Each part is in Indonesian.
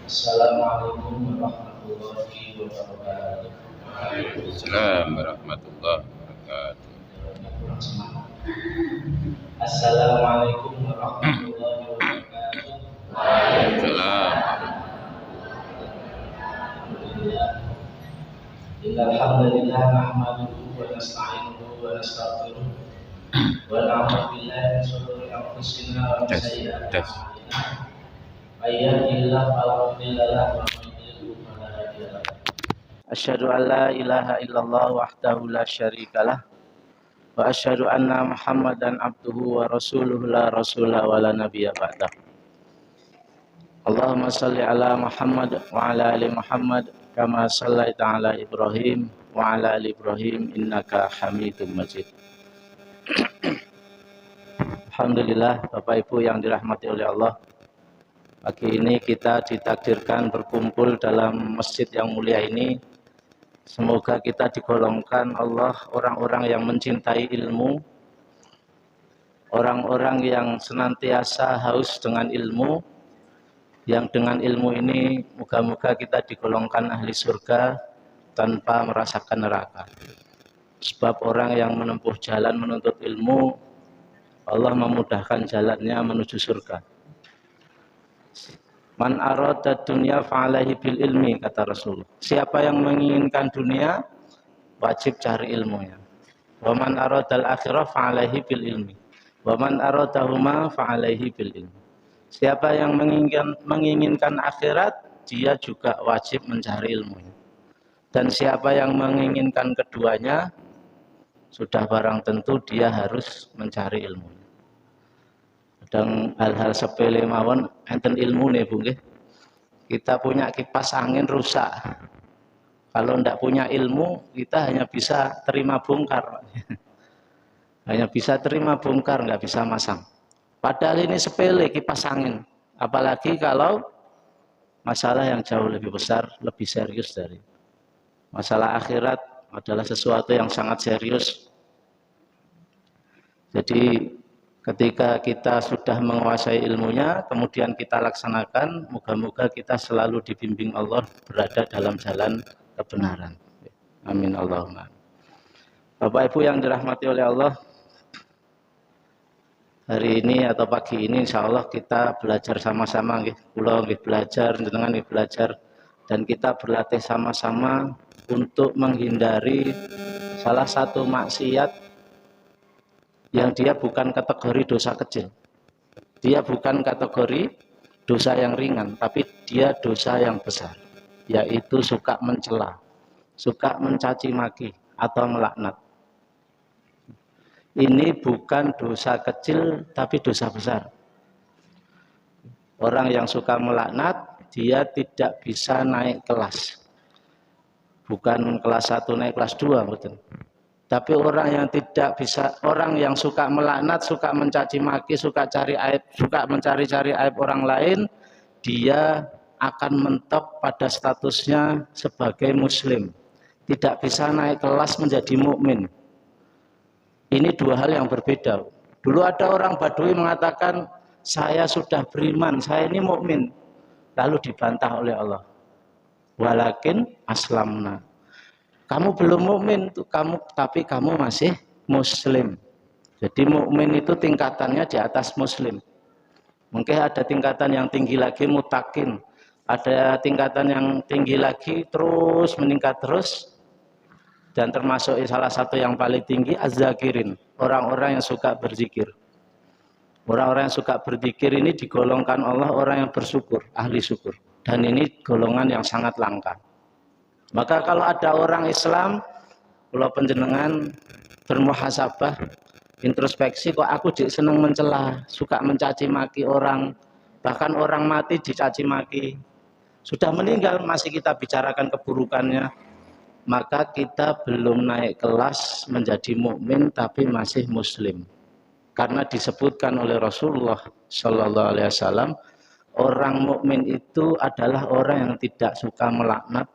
Assalamualaikum warahmatullahi wabarakatuh. Waalaikumsalam warahmatullahi wabarakatuh. Assalamualaikum warahmatullahi wabarakatuh. Waalaikumsalam. Alhamdulillah. Innal hamdalillah nahmaduhu wa nasta'inuhu wa nastaghfiruh wa na'udzu billahi min shururi anfusina wa min sayyi'ati a'malina. May yahdihillahu fala mudilla lahu wa may yudlil fala hadiya lahu. Asyhadu an la ilaha illallah wahdahu la syarikalah wa asyhadu anna Muhammadan abduhu wa rasuluhu la rasula wa la nabiyya ba'dah. Allahumma salli ala Muhammad wa ala ali Muhammad kama sallaita ala Ibrahim wa ala ali Ibrahim innaka Hamidum Majid. Alhamdulillah, Bapak Ibu yang dirahmati oleh Allah. Pagi ini kita ditakdirkan berkumpul dalam masjid yang mulia ini. Semoga kita digolongkan Allah orang-orang yang mencintai ilmu, orang-orang yang senantiasa haus dengan ilmu, yang dengan ilmu ini moga-moga kita digolongkan ahli surga tanpa merasakan neraka. Sebab orang yang menempuh jalan menuntut ilmu, Allah memudahkan jalannya menuju surga. Man arada dunya fa'alaihi bil ilmi, kata Rasulullah. Siapa yang menginginkan dunia, wajib cari ilmunya. Wa man aradal akhirah fa'alaihi bil ilmi. Wa man aradahuma fa'alaihi bil ilmi. Siapa yang menginginkan akhirat, dia juga wajib mencari ilmunya. Dan siapa yang menginginkan keduanya, sudah barang tentu dia harus mencari ilmunya. Dan hal-hal sepele mawon enten ilmu nih Bu nggih. Kita punya kipas angin rusak. Kalau ndak punya ilmu, kita hanya bisa terima bongkar. Hanya bisa terima bongkar, nggak bisa masang. Padahal ini sepele kipas angin. Apalagi kalau masalah yang jauh lebih besar, lebih serius dari. Masalah akhirat adalah sesuatu yang sangat serius. Jadi ketika kita sudah menguasai ilmunya, kemudian kita laksanakan, moga-moga kita selalu dibimbing Allah berada dalam jalan kebenaran. Amin Allahumma. Bapak Ibu yang dirahmati oleh Allah, hari ini atau pagi ini insya Allah kita belajar sama-sama, kula belajar, jenengan belajar, dan kita berlatih sama-sama untuk menghindari salah satu maksiat yang dia bukan kategori dosa kecil, dia bukan kategori dosa yang ringan, tapi dia dosa yang besar, yaitu suka mencela, suka mencaci maki atau melaknat. Ini bukan dosa kecil, tapi dosa besar. Orang yang suka melaknat, dia tidak bisa naik kelas, bukan kelas 1 naik kelas 2, betul. Tapi orang yang tidak bisa, orang yang suka melaknat, suka mencaci maki, suka cari aib, suka mencari-cari aib orang lain, dia akan mentok pada statusnya sebagai muslim. Tidak bisa naik kelas menjadi mukmin. Ini dua hal yang berbeda. Dulu ada orang Badui mengatakan, saya sudah beriman, saya ini mukmin. Lalu dibantah oleh Allah. Walakin aslamna. Kamu belum mukmin, tapi kamu masih muslim. Jadi mukmin itu tingkatannya di atas muslim. Mungkin ada tingkatan yang tinggi lagi mutakin, ada tingkatan yang tinggi lagi terus meningkat terus, dan termasuk salah satu yang paling tinggi az-zakirin, orang-orang yang suka berzikir. Orang-orang yang suka berzikir ini digolongkan Allah orang yang bersyukur, ahli syukur, dan ini golongan yang sangat langka. Maka kalau ada orang Islam, kalau penjenengan bermuhasabah, introspeksi, kok aku seneng mencela, suka mencaci maki orang, bahkan orang mati dicaci maki, sudah meninggal masih kita bicarakan keburukannya, maka kita belum naik kelas menjadi mukmin tapi masih muslim. Karena disebutkan oleh Rasulullah Shallallahu Alaihi Wasallam, orang mukmin itu adalah orang yang tidak suka melaknat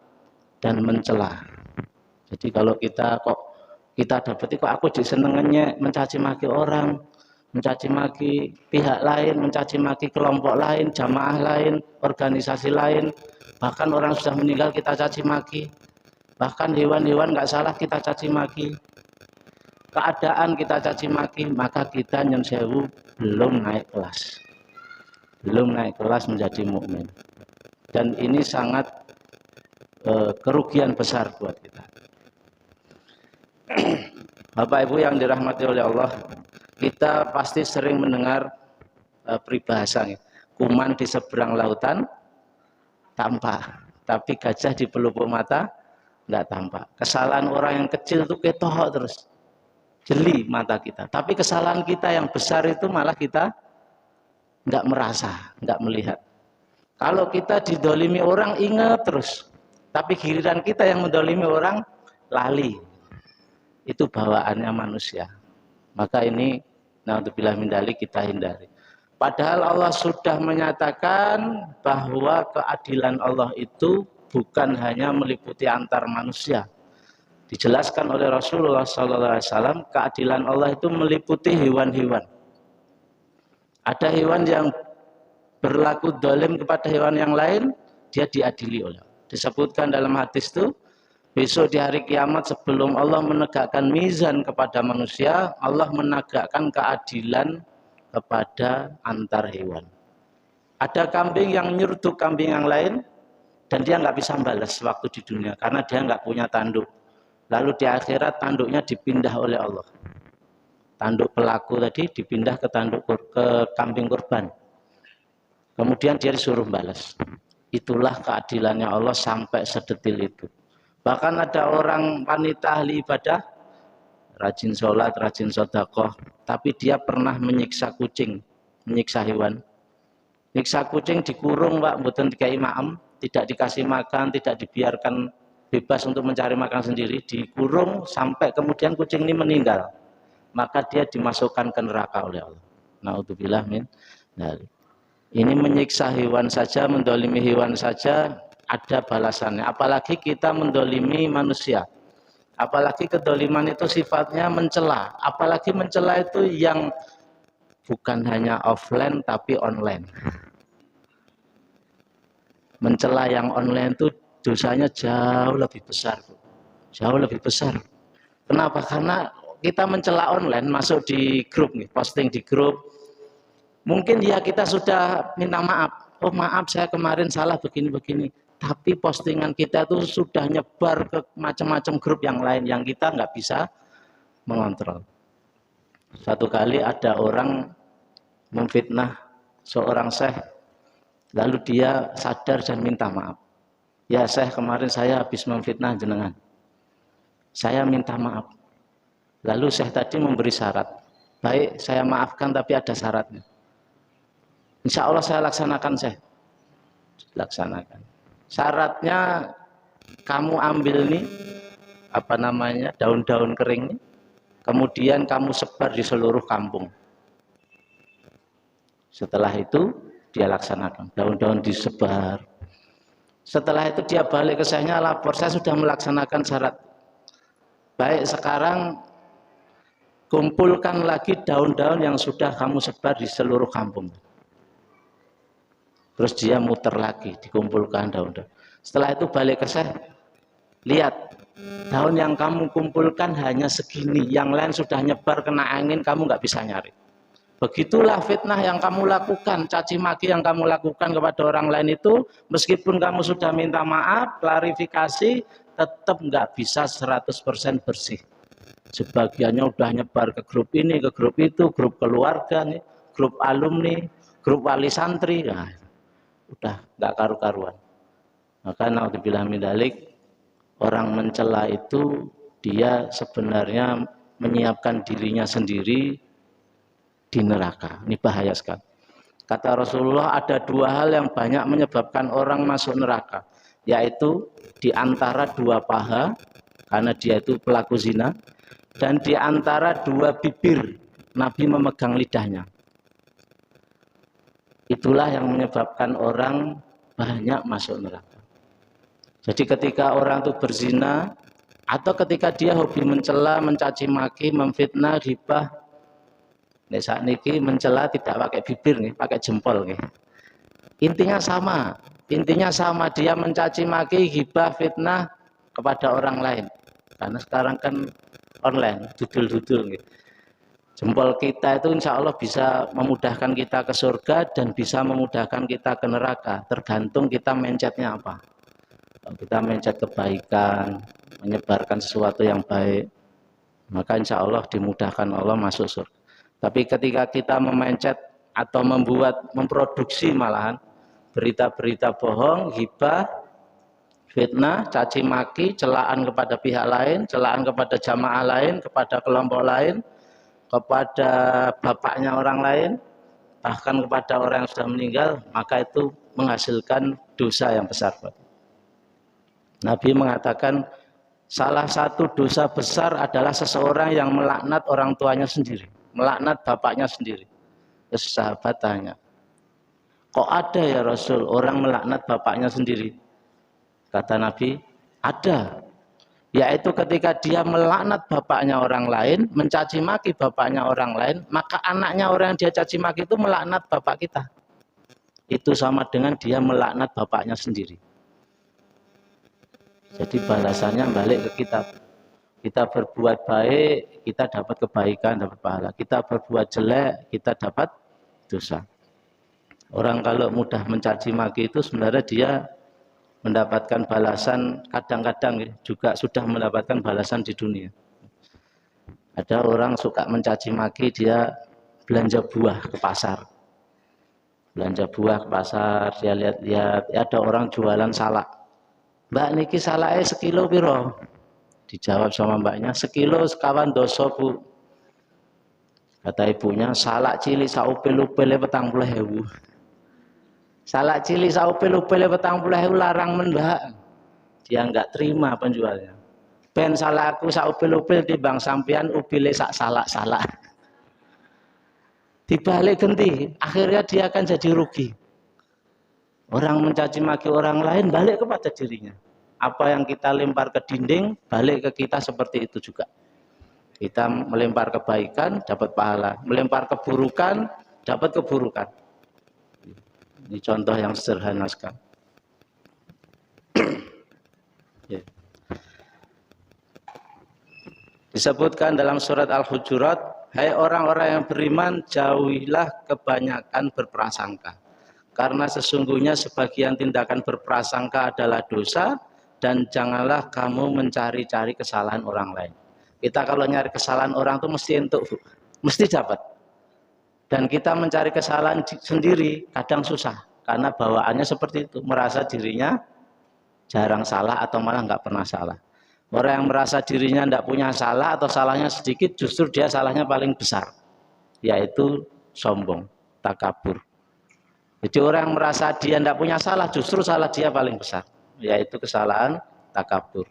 dan mencela. Jadi kalau kita dapati kok aku senengannya mencaci maki orang, mencaci maki pihak lain, mencaci maki kelompok lain, jamaah lain, organisasi lain, bahkan orang sudah meninggal kita caci maki, bahkan hewan-hewan nggak salah kita caci maki, keadaan kita caci maki, maka kita nyun sewu belum naik kelas menjadi mukmin. Dan ini sangat kerugian besar buat kita. Bapak Ibu yang dirahmati oleh Allah, kita pasti sering mendengar peribahasa, kuman di seberang lautan tampak, tapi gajah di pelupuk mata nggak tampak. Kesalahan orang yang kecil itu ketoh terus, jeli mata kita. Tapi kesalahan kita yang besar itu malah kita nggak merasa, nggak melihat. Kalau kita didolimi orang ingat terus, tapi giliran kita yang mendolimi orang lali. Itu bawaannya manusia. Maka ini naudzubillah min dzalik kita hindari. Padahal Allah sudah menyatakan bahwa keadilan Allah itu bukan hanya meliputi antar manusia. Dijelaskan oleh Rasulullah SAW, keadilan Allah itu meliputi hewan-hewan. Ada hewan yang berlaku dolim kepada hewan yang lain, dia diadili oleh Allah. Disebutkan dalam hadis itu, besok di hari kiamat sebelum Allah menegakkan mizan kepada manusia, Allah menegakkan keadilan kepada antar hewan. Ada kambing yang nyeruduk kambing yang lain dan dia nggak bisa balas waktu di dunia karena dia nggak punya tanduk. Lalu di akhirat tanduknya dipindah oleh Allah. Tanduk pelaku tadi dipindah ke kambing korban. Kemudian dia disuruh balas. Itulah keadilannya Allah sampai sedetil itu. Bahkan ada orang wanita ahli ibadah, rajin sholat, rajin sedekah, tapi dia pernah menyiksa kucing, menyiksa hewan. Nyiksa kucing dikurung, Pak, mboten dikai maem, tidak dikasih makan, tidak dibiarkan bebas untuk mencari makan sendiri, dikurung sampai kemudian kucing ini meninggal. Maka dia dimasukkan ke neraka oleh Allah. Naudzubillah min dzalik. Ini menyiksa hewan saja, mendolimi hewan saja ada balasannya. Apalagi kita mendolimi manusia. Apalagi kedoliman itu sifatnya mencela. Apalagi mencela itu yang bukan hanya offline tapi online. Mencela yang online itu dosanya jauh lebih besar. Jauh lebih besar. Kenapa? Karena kita mencela online, masuk di grup nih, posting di grup. Mungkin ya kita sudah minta maaf. Oh maaf saya kemarin salah begini-begini. Tapi postingan kita itu sudah nyebar ke macam-macam grup yang lain yang kita nggak bisa mengontrol. Satu kali ada orang memfitnah seorang syekh, lalu dia sadar dan minta maaf. Ya syekh, kemarin saya habis memfitnah jenengan. Saya minta maaf. Lalu syekh tadi memberi syarat. Baik, saya maafkan tapi ada syaratnya. Insya Allah saya laksanakan, syekh. Laksanakan. Syaratnya kamu ambil nih daun-daun kering nih, kemudian kamu sebar di seluruh kampung. Setelah itu dia laksanakan, daun-daun disebar. Setelah itu dia balik ke saya lapor, saya sudah melaksanakan syarat. Baik, sekarang kumpulkan lagi daun-daun yang sudah kamu sebar di seluruh kampung. Terus dia muter lagi, dikumpulkan daun-daun. Setelah itu balik ke saya, lihat, daun yang kamu kumpulkan hanya segini, yang lain sudah nyebar kena angin, kamu nggak bisa nyari. Begitulah fitnah yang kamu lakukan, caci maki yang kamu lakukan kepada orang lain itu, meskipun kamu sudah minta maaf, klarifikasi, tetap nggak bisa 100% bersih. Sebagiannya udah nyebar ke grup ini, ke grup itu, grup keluarga nih, grup alumni, grup wali santri, nah, udah nggak karu-karuan. Maka naudzubillah min dzalik, orang mencela itu dia sebenarnya menyiapkan dirinya sendiri di neraka. Ini bahaya sekali. Kata Rasulullah, ada dua hal yang banyak menyebabkan orang masuk neraka, yaitu di antara dua paha karena dia itu pelaku zina, dan di antara dua bibir, Nabi memegang lidahnya. Itulah yang menyebabkan orang banyak masuk neraka. Jadi ketika orang itu berzina, atau ketika dia hobi mencela, mencaci maki, memfitnah, ghibah, Nek sakniki mencela tidak pakai bibir nih, pakai jempol nih. Intinya sama. Intinya sama, dia mencaci maki, ghibah, fitnah kepada orang lain. Karena sekarang kan online, dudul-dudul gitu. Jempol kita itu insya Allah bisa memudahkan kita ke surga dan bisa memudahkan kita ke neraka. Tergantung kita mencetnya apa. Kalau kita mencet kebaikan, menyebarkan sesuatu yang baik, maka insya Allah dimudahkan Allah masuk surga. Tapi ketika kita memencet atau memproduksi malahan berita-berita bohong, ghibah, fitnah, caci maki, celaan kepada pihak lain, celaan kepada jamaah lain, kepada kelompok lain, kepada bapaknya orang lain, bahkan kepada orang yang sudah meninggal, maka itu menghasilkan dosa yang besar. Nabi mengatakan salah satu dosa besar adalah seseorang yang melaknat orang tuanya sendiri, melaknat bapaknya sendiri. Terus sahabat tanya, kok ada ya Rasul orang melaknat bapaknya sendiri? Kata Nabi, ada. Yaitu ketika dia melaknat bapaknya orang lain, mencaci maki bapaknya orang lain, maka anaknya orang yang dia caci maki itu melaknat bapak kita. Itu sama dengan dia melaknat bapaknya sendiri. Jadi balasannya balik ke kita. Kita berbuat baik, kita dapat kebaikan, dapat pahala. Kita berbuat jelek, kita dapat dosa. Orang kalau mudah mencaci maki itu sebenarnya dia mendapatkan balasan, kadang-kadang juga sudah mendapatkan balasan di dunia. Ada orang suka mencaci maki, dia belanja buah ke pasar. Belanja buah ke pasar, dia lihat-lihat, ada orang jualan salak. Mbak niki salaknya sekilo piro? Dijawab sama mbaknya, sekilo sekawan doso bu. Kata ibunya, salak cili saupil-upil 40.000. Salak cili saupil-upil 40.000 larang men mbak. Dia enggak terima penjualnya. Ben salakku saupil-upil timbang sampean upile sak salak-salak. Dibalik genti, akhirnya dia akan jadi rugi. Orang mencaci maki orang lain balik kepada dirinya. Apa yang kita lempar ke dinding, balik ke kita seperti itu juga. Kita melempar kebaikan, dapat pahala. Melempar keburukan, dapat keburukan. Ini contoh yang sederhana sekali. Disebutkan dalam surat Al-Hujurat, hai orang-orang yang beriman, jauhilah kebanyakan berprasangka. Karena sesungguhnya sebagian tindakan berprasangka adalah dosa, dan janganlah kamu mencari-cari kesalahan orang lain. Kita kalau nyari kesalahan orang itu mesti dapat. Dan kita mencari kesalahan sendiri kadang susah, karena bawaannya seperti itu, merasa dirinya jarang salah atau malah nggak pernah salah. Orang yang merasa dirinya tidak punya salah atau salahnya sedikit, justru dia salahnya paling besar, yaitu sombong, takabur. Jadi orang yang merasa dia tidak punya salah, justru salah dia paling besar, yaitu kesalahan takabur.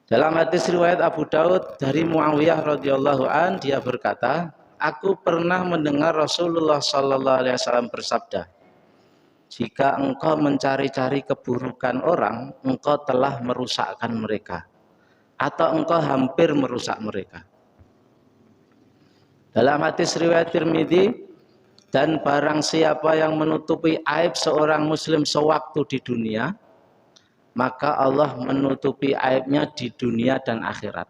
Dalam hadis riwayat Abu Daud dari Muawiyah radhiyallahu an, dia berkata, aku pernah mendengar Rasulullah sallallahu alaihi wasallam bersabda, jika engkau mencari-cari keburukan orang, engkau telah merusakkan mereka, atau engkau hampir merusak mereka. Dalam hadis riwayat Tirmidzi, dan barang siapa yang menutupi aib seorang muslim sewaktu di dunia, maka Allah menutupi aibnya di dunia dan akhirat.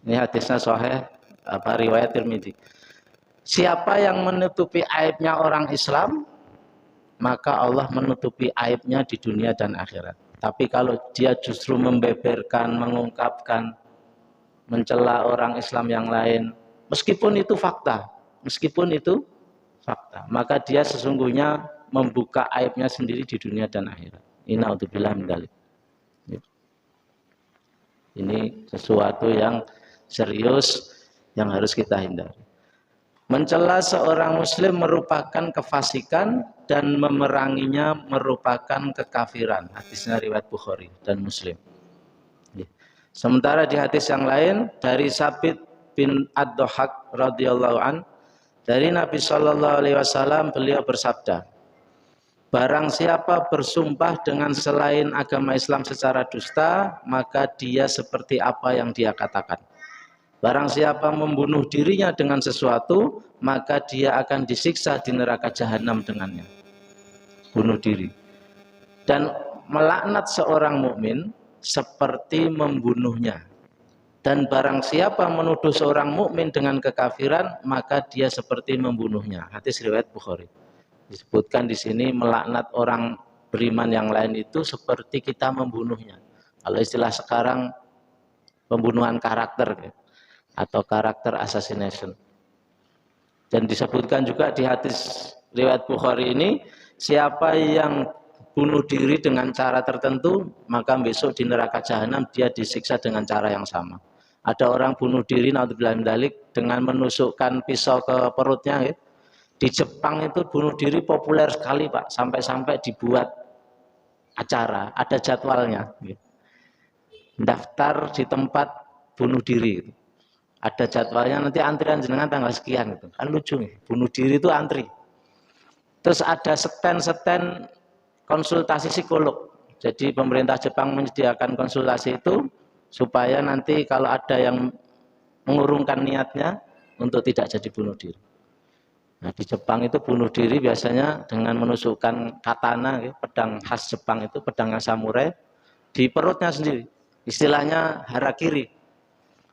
Ini hadisnya sahih, riwayat Tirmidzi. Siapa yang menutupi aibnya orang Islam, maka Allah menutupi aibnya di dunia dan akhirat. Tapi kalau dia justru membeberkan, mengungkapkan, mencela orang Islam yang lain, meskipun itu fakta, maka dia sesungguhnya membuka aibnya sendiri di dunia dan akhirat. Innaudzubillah min dzalik. Ini sesuatu yang serius yang harus kita hindari. Mencela seorang muslim merupakan kefasikan dan memeranginya merupakan kekafiran. Hadisnya riwayat Bukhari dan Muslim. Sementara di hadis yang lain dari Sabit bin Ad-Dhahak radhiyallahu an, dari Nabi Shallallahu alaihi wasallam, beliau bersabda, barang siapa bersumpah dengan selain agama Islam secara dusta, maka dia seperti apa yang dia katakan. Barang siapa membunuh dirinya dengan sesuatu, maka dia akan disiksa di neraka jahanam dengannya. Bunuh diri. Dan melaknat seorang mukmin seperti membunuhnya. Dan barang siapa menuduh seorang mukmin dengan kekafiran, maka dia seperti membunuhnya. Hadis riwayat Bukhari. Disebutkan di sini melaknat orang beriman yang lain itu seperti kita membunuhnya. Kalau istilah sekarang pembunuhan karakter atau karakter assassination. Dan disebutkan juga di hadis riwayat Bukhari ini, siapa yang bunuh diri dengan cara tertentu, maka besok di neraka jahanam dia disiksa dengan cara yang sama. Ada orang bunuh diri naudzubillah min dzalik dengan menusukkan pisau ke perutnya. Di Jepang itu bunuh diri populer sekali Pak, sampai-sampai dibuat acara, ada jadwalnya. Daftar di tempat bunuh diri. Ada jadwalnya, nanti antrian jenengan tanggal sekian. Kan lucu nih, bunuh diri itu antri. Terus ada stand-stand konsultasi psikolog. Jadi pemerintah Jepang menyediakan konsultasi itu supaya nanti kalau ada yang mengurungkan niatnya untuk tidak jadi bunuh diri. Nah, di Jepang itu bunuh diri biasanya dengan menusukkan katana, pedang khas Jepang itu, pedangnya samurai, di perutnya sendiri. Istilahnya harakiri.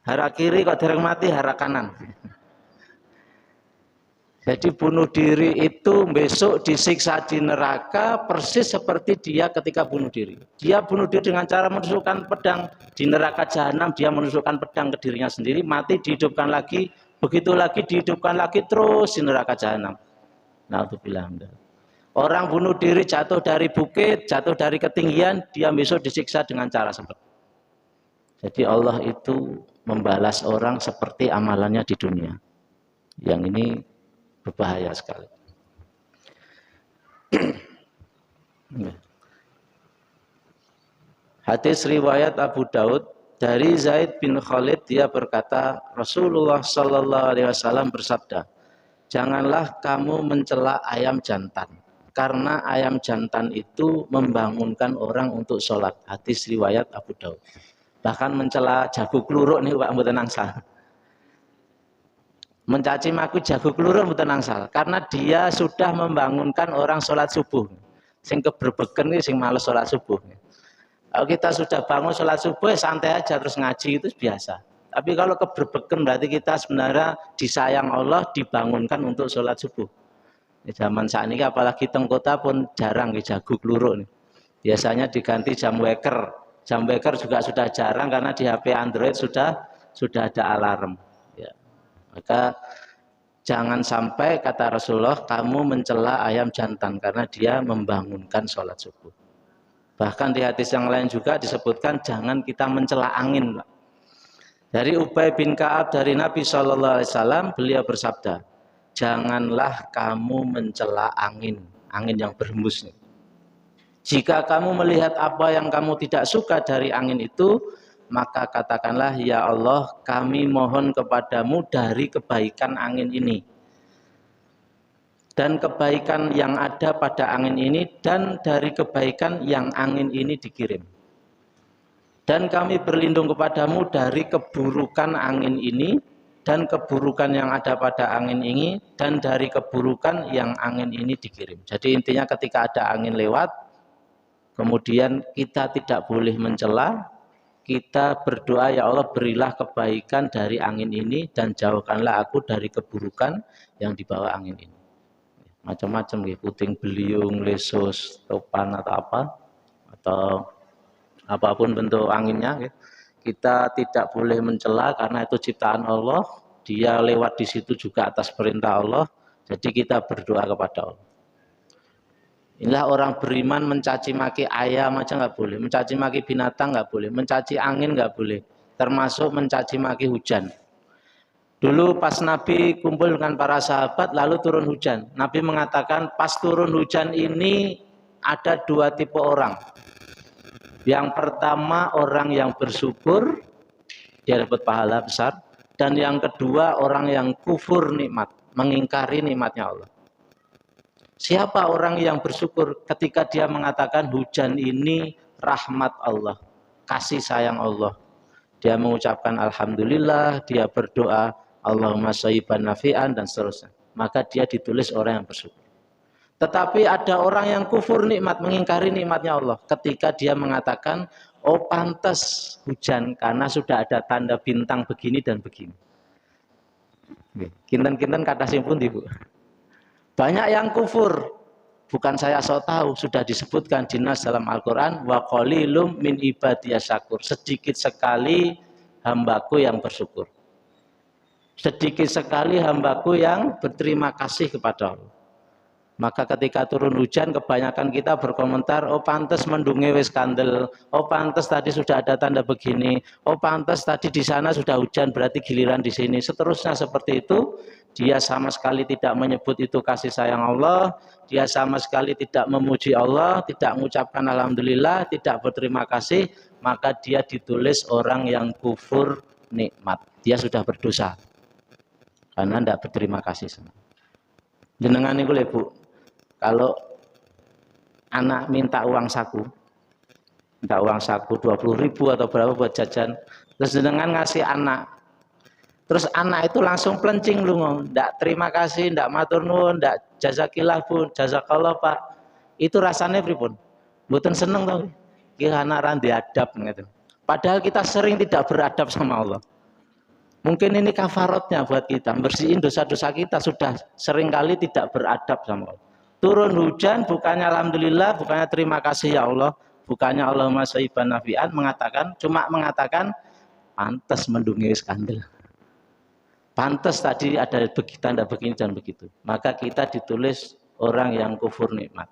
Harakiri kok dereng mati, hara kanan. Jadi bunuh diri itu besok disiksa di neraka persis seperti dia ketika bunuh diri. Dia bunuh diri dengan cara menusukkan pedang di neraka jahanam, dia menusukkan pedang ke dirinya sendiri, mati dihidupkan lagi, begitu lagi dihidupkan lagi terus di neraka jahanam. Naudzubillah. Orang bunuh diri jatuh dari bukit, jatuh dari ketinggian, dia besok disiksa dengan cara seperti itu. Jadi Allah itu membalas orang seperti amalannya di dunia. Yang ini berbahaya sekali. Hadis riwayat Abu Daud dari Zaid bin Khalid, dia berkata, Rasulullah Shallallahu Alaihi Wasallam bersabda, janganlah kamu mencela ayam jantan, karena ayam jantan itu membangunkan orang untuk sholat. Hadis riwayat Abu Daud. Bahkan mencela jago kluruk nih Pak mboten angsal. Mencaci maki jago kluruk mboten angsal, karena dia sudah membangunkan orang sholat subuh. Sing keberbeken nih sing males sholat subuh. Kalau kita sudah bangun sholat subuh santai aja terus ngaji itu biasa. Tapi kalau keberbeken berarti kita sebenarnya disayang Allah, dibangunkan untuk sholat subuh. Di zaman saat ini apalagi teng kota pun jarang jago kluruk nih. Biasanya diganti jam waker. Jam waker juga sudah jarang karena di HP Android sudah ada alarm. Ya. Maka jangan sampai kata Rasulullah kamu mencela ayam jantan karena dia membangunkan sholat subuh. Bahkan di hadis yang lain juga disebutkan jangan kita mencela angin. Dari Ubay bin Ka'ab dari Nabi SAW, beliau bersabda, janganlah kamu mencela angin yang berhembus. Jika kamu melihat apa yang kamu tidak suka dari angin itu, maka katakanlah, ya Allah, kami mohon kepadamu dari kebaikan angin ini. Dan kebaikan yang ada pada angin ini, dan dari kebaikan yang angin ini dikirim. Dan kami berlindung kepadamu dari keburukan angin ini, dan keburukan yang ada pada angin ini, dan dari keburukan yang angin ini dikirim. Jadi intinya ketika ada angin lewat, kemudian kita tidak boleh mencela, kita berdoa, ya Allah berilah kebaikan dari angin ini dan jauhkanlah aku dari keburukan yang dibawa angin ini. Macam-macam gitu, puting beliung, lesus, topan atau apa, atau apapun bentuk anginnya, gitu. Kita tidak boleh mencela karena itu ciptaan Allah, dia lewat di situ juga atas perintah Allah, jadi kita berdoa kepada Allah. Inilah orang beriman mencaci maki ayam aja nggak boleh, mencaci maki binatang nggak boleh, mencaci angin nggak boleh, termasuk mencaci maki hujan. Dulu pas Nabi kumpul dengan para sahabat lalu turun hujan, Nabi mengatakan pas turun hujan ini ada dua tipe orang. Yang pertama orang yang bersyukur, dia dapat pahala besar, dan yang kedua orang yang kufur nikmat, mengingkari nikmatnya Allah. Siapa orang yang bersyukur ketika dia mengatakan hujan ini rahmat Allah, kasih sayang Allah. dia mengucapkan alhamdulillah, dia berdoa Allahumma shayyiban nafi'an dan seterusnya, maka dia ditulis orang yang bersyukur. Tetapi ada orang yang kufur nikmat, mengingkari nikmatnya Allah ketika dia mengatakan, oh pantas hujan karena sudah ada tanda bintang begini dan begini. Kinten-kinten kata simpun Bu. Banyak yang kufur, bukan saya sok tahu, sudah disebutkan dinas dalam Al-Quran, wa qalilum min ibadiyas syakur, sedikit sekali hambaku yang bersyukur, sedikit sekali hambaku yang berterima kasih kepada Allah. Maka ketika turun hujan, kebanyakan kita berkomentar, oh pantas mendungi wis kandel, oh pantas tadi sudah ada tanda begini, oh pantas tadi di sana sudah hujan, berarti giliran di sini. Seterusnya seperti itu. Dia sama sekali tidak menyebut itu kasih sayang Allah, dia sama sekali tidak memuji Allah, tidak mengucapkan alhamdulillah, tidak berterima kasih, maka dia ditulis orang yang kufur nikmat. Dia sudah berdosa karena tidak berterima kasih. Jenengan niku lho Bu, kalau anak minta uang saku 20.000 atau berapa buat jajan, terus jenengan ngasih anak, terus anak itu langsung plencing lungo, ndak terima kasih, ndak matur nuwun, ndak jazakillah Bu, jazakallah Pak, itu rasanya pripun? Mboten seneng to. Iki anak ra diadab gitu. Padahal kita sering tidak beradab sama Allah. Mungkin ini kafaratnya buat kita, bersihin dosa-dosa kita, sudah sering kali tidak beradab sama Allah. Turun hujan, bukannya alhamdulillah, bukannya terima kasih ya Allah, bukannya Allahumma shayyiban nafi'an, cuma mengatakan pantas mendungi skandal, pantas tadi ada tanda begini dan begitu, maka kita ditulis orang yang kufur nikmat.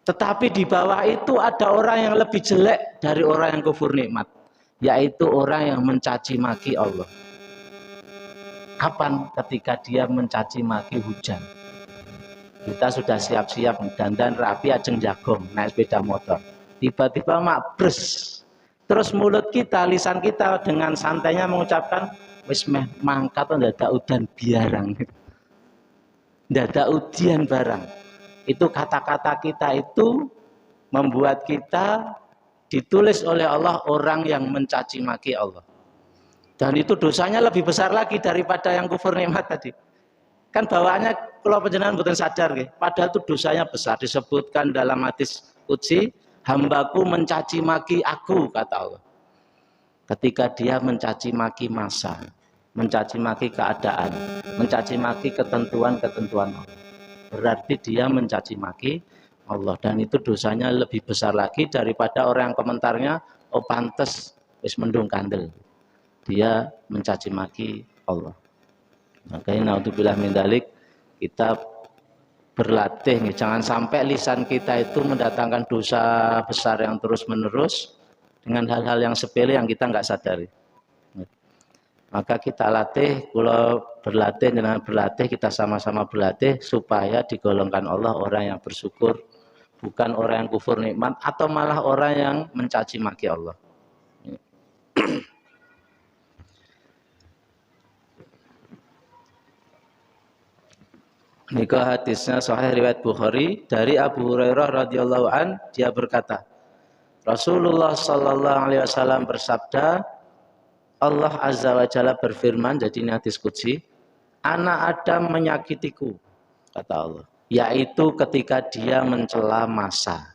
Tetapi di bawah itu ada orang yang lebih jelek dari orang yang kufur nikmat, yaitu orang yang mencaci maki Allah. Kapan? Ketika dia mencaci maki hujan. Kita sudah siap-siap dandan rapi ajeng jagong naik sepeda motor, tiba-tiba makbres, terus mulut kita, lisan kita dengan santainya mengucapkan wis meh mangkat ndak udan biarang, ndak udian barang. Itu kata-kata kita itu membuat kita ditulis oleh Allah orang yang mencaci maki Allah, dan itu dosanya lebih besar lagi daripada yang kufur nikmat tadi. Kan bawaannya kalau penjenengan mboten sadar nggih, padahal itu dosanya besar. Disebutkan dalam hadis qudsi, hambaku mencaci maki aku, kata Allah. Ketika dia mencaci maki masa, mencaci maki keadaan, mencaci maki ketentuan-ketentuan Allah, berarti dia mencaci maki Allah, dan itu dosanya lebih besar lagi daripada orang yang komentarnya oh pantes wis mendung kandel. Dia mencaci maki Allah. Makanya naudzubillah min dzalik, kita berlatih, jangan sampai lisan kita itu mendatangkan dosa besar yang terus menerus dengan hal-hal yang sepele yang kita nggak sadari. Maka kita latih, kalau berlatih dengan berlatih, kita sama-sama berlatih supaya digolongkan Allah orang yang bersyukur, bukan orang yang kufur nikmat atau malah orang yang mencaci maki Allah. Nikah hadisnya sahih riwayat Bukhari dari Abu Hurairah radhiyallahu an, dia berkata, Rasulullah sallallahu alaihi wasallam bersabda, Allah azza wa jalla berfirman, jadi ini hadis qudsi, anak Adam menyakitiku, kata Allah, yaitu ketika dia mencela masa.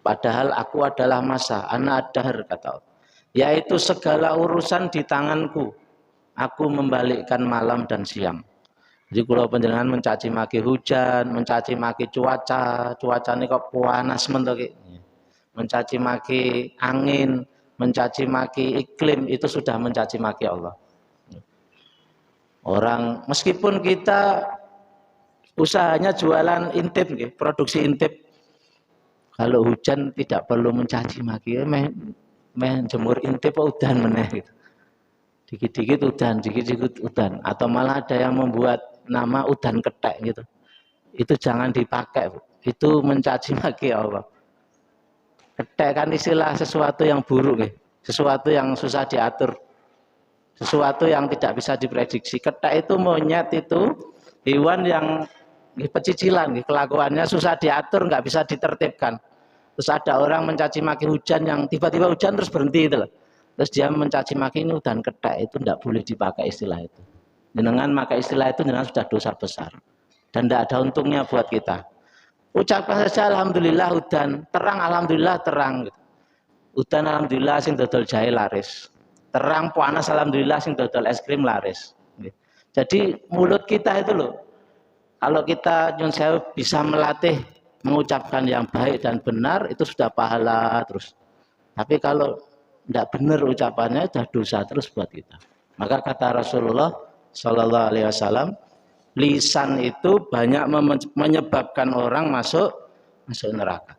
Padahal aku adalah masa, anak dahar, kata Allah, yaitu segala urusan di tanganku, aku membalikkan malam dan siang. Jadi kalau penjenengan mencaci maki hujan, mencaci maki cuaca ini kok panas mentok, mencaci maki angin, mencaci maki iklim, itu sudah mencaci maki Allah. Orang meskipun kita usahanya jualan intip, produksi intip, kalau hujan tidak perlu mencaci maki, meh jemur intip udan meneh gitu. Dikit-dikit udan, dikit-dikit udan, atau malah ada yang membuat nama udan ketek gitu. Itu jangan dipakai, itu mencaci maki Allah. Ketek kan istilah sesuatu yang buruk, sesuatu yang susah diatur, sesuatu yang tidak bisa diprediksi. Ketek itu monyet, itu hewan yang pecicilan, kelakuannya susah diatur, nggak bisa ditertibkan. Terus ada orang mencaci maki hujan yang tiba-tiba hujan terus berhenti itu loh. terus dia mencaci maki ini udan kethek, itu tidak boleh dipakai istilah itu. Dengan pakai istilah itu dengan sudah dosa besar dan tidak ada untungnya buat kita. Ucapkan saja alhamdulillah udan terang, alhamdulillah terang. Udan alhamdulillah sing dodol jahe laris. Terang panas alhamdulillah sing dodol es krim laris. Jadi mulut kita itu loh, kalau kita nyun sewu bisa melatih mengucapkan yang baik dan benar itu sudah pahala terus. Tapi kalau tidak benar ucapannya sudah dosa terus buat kita. Maka kata Rasulullah Shallallahu Alaihi Wasallam, lisan itu banyak menyebabkan orang masuk neraka.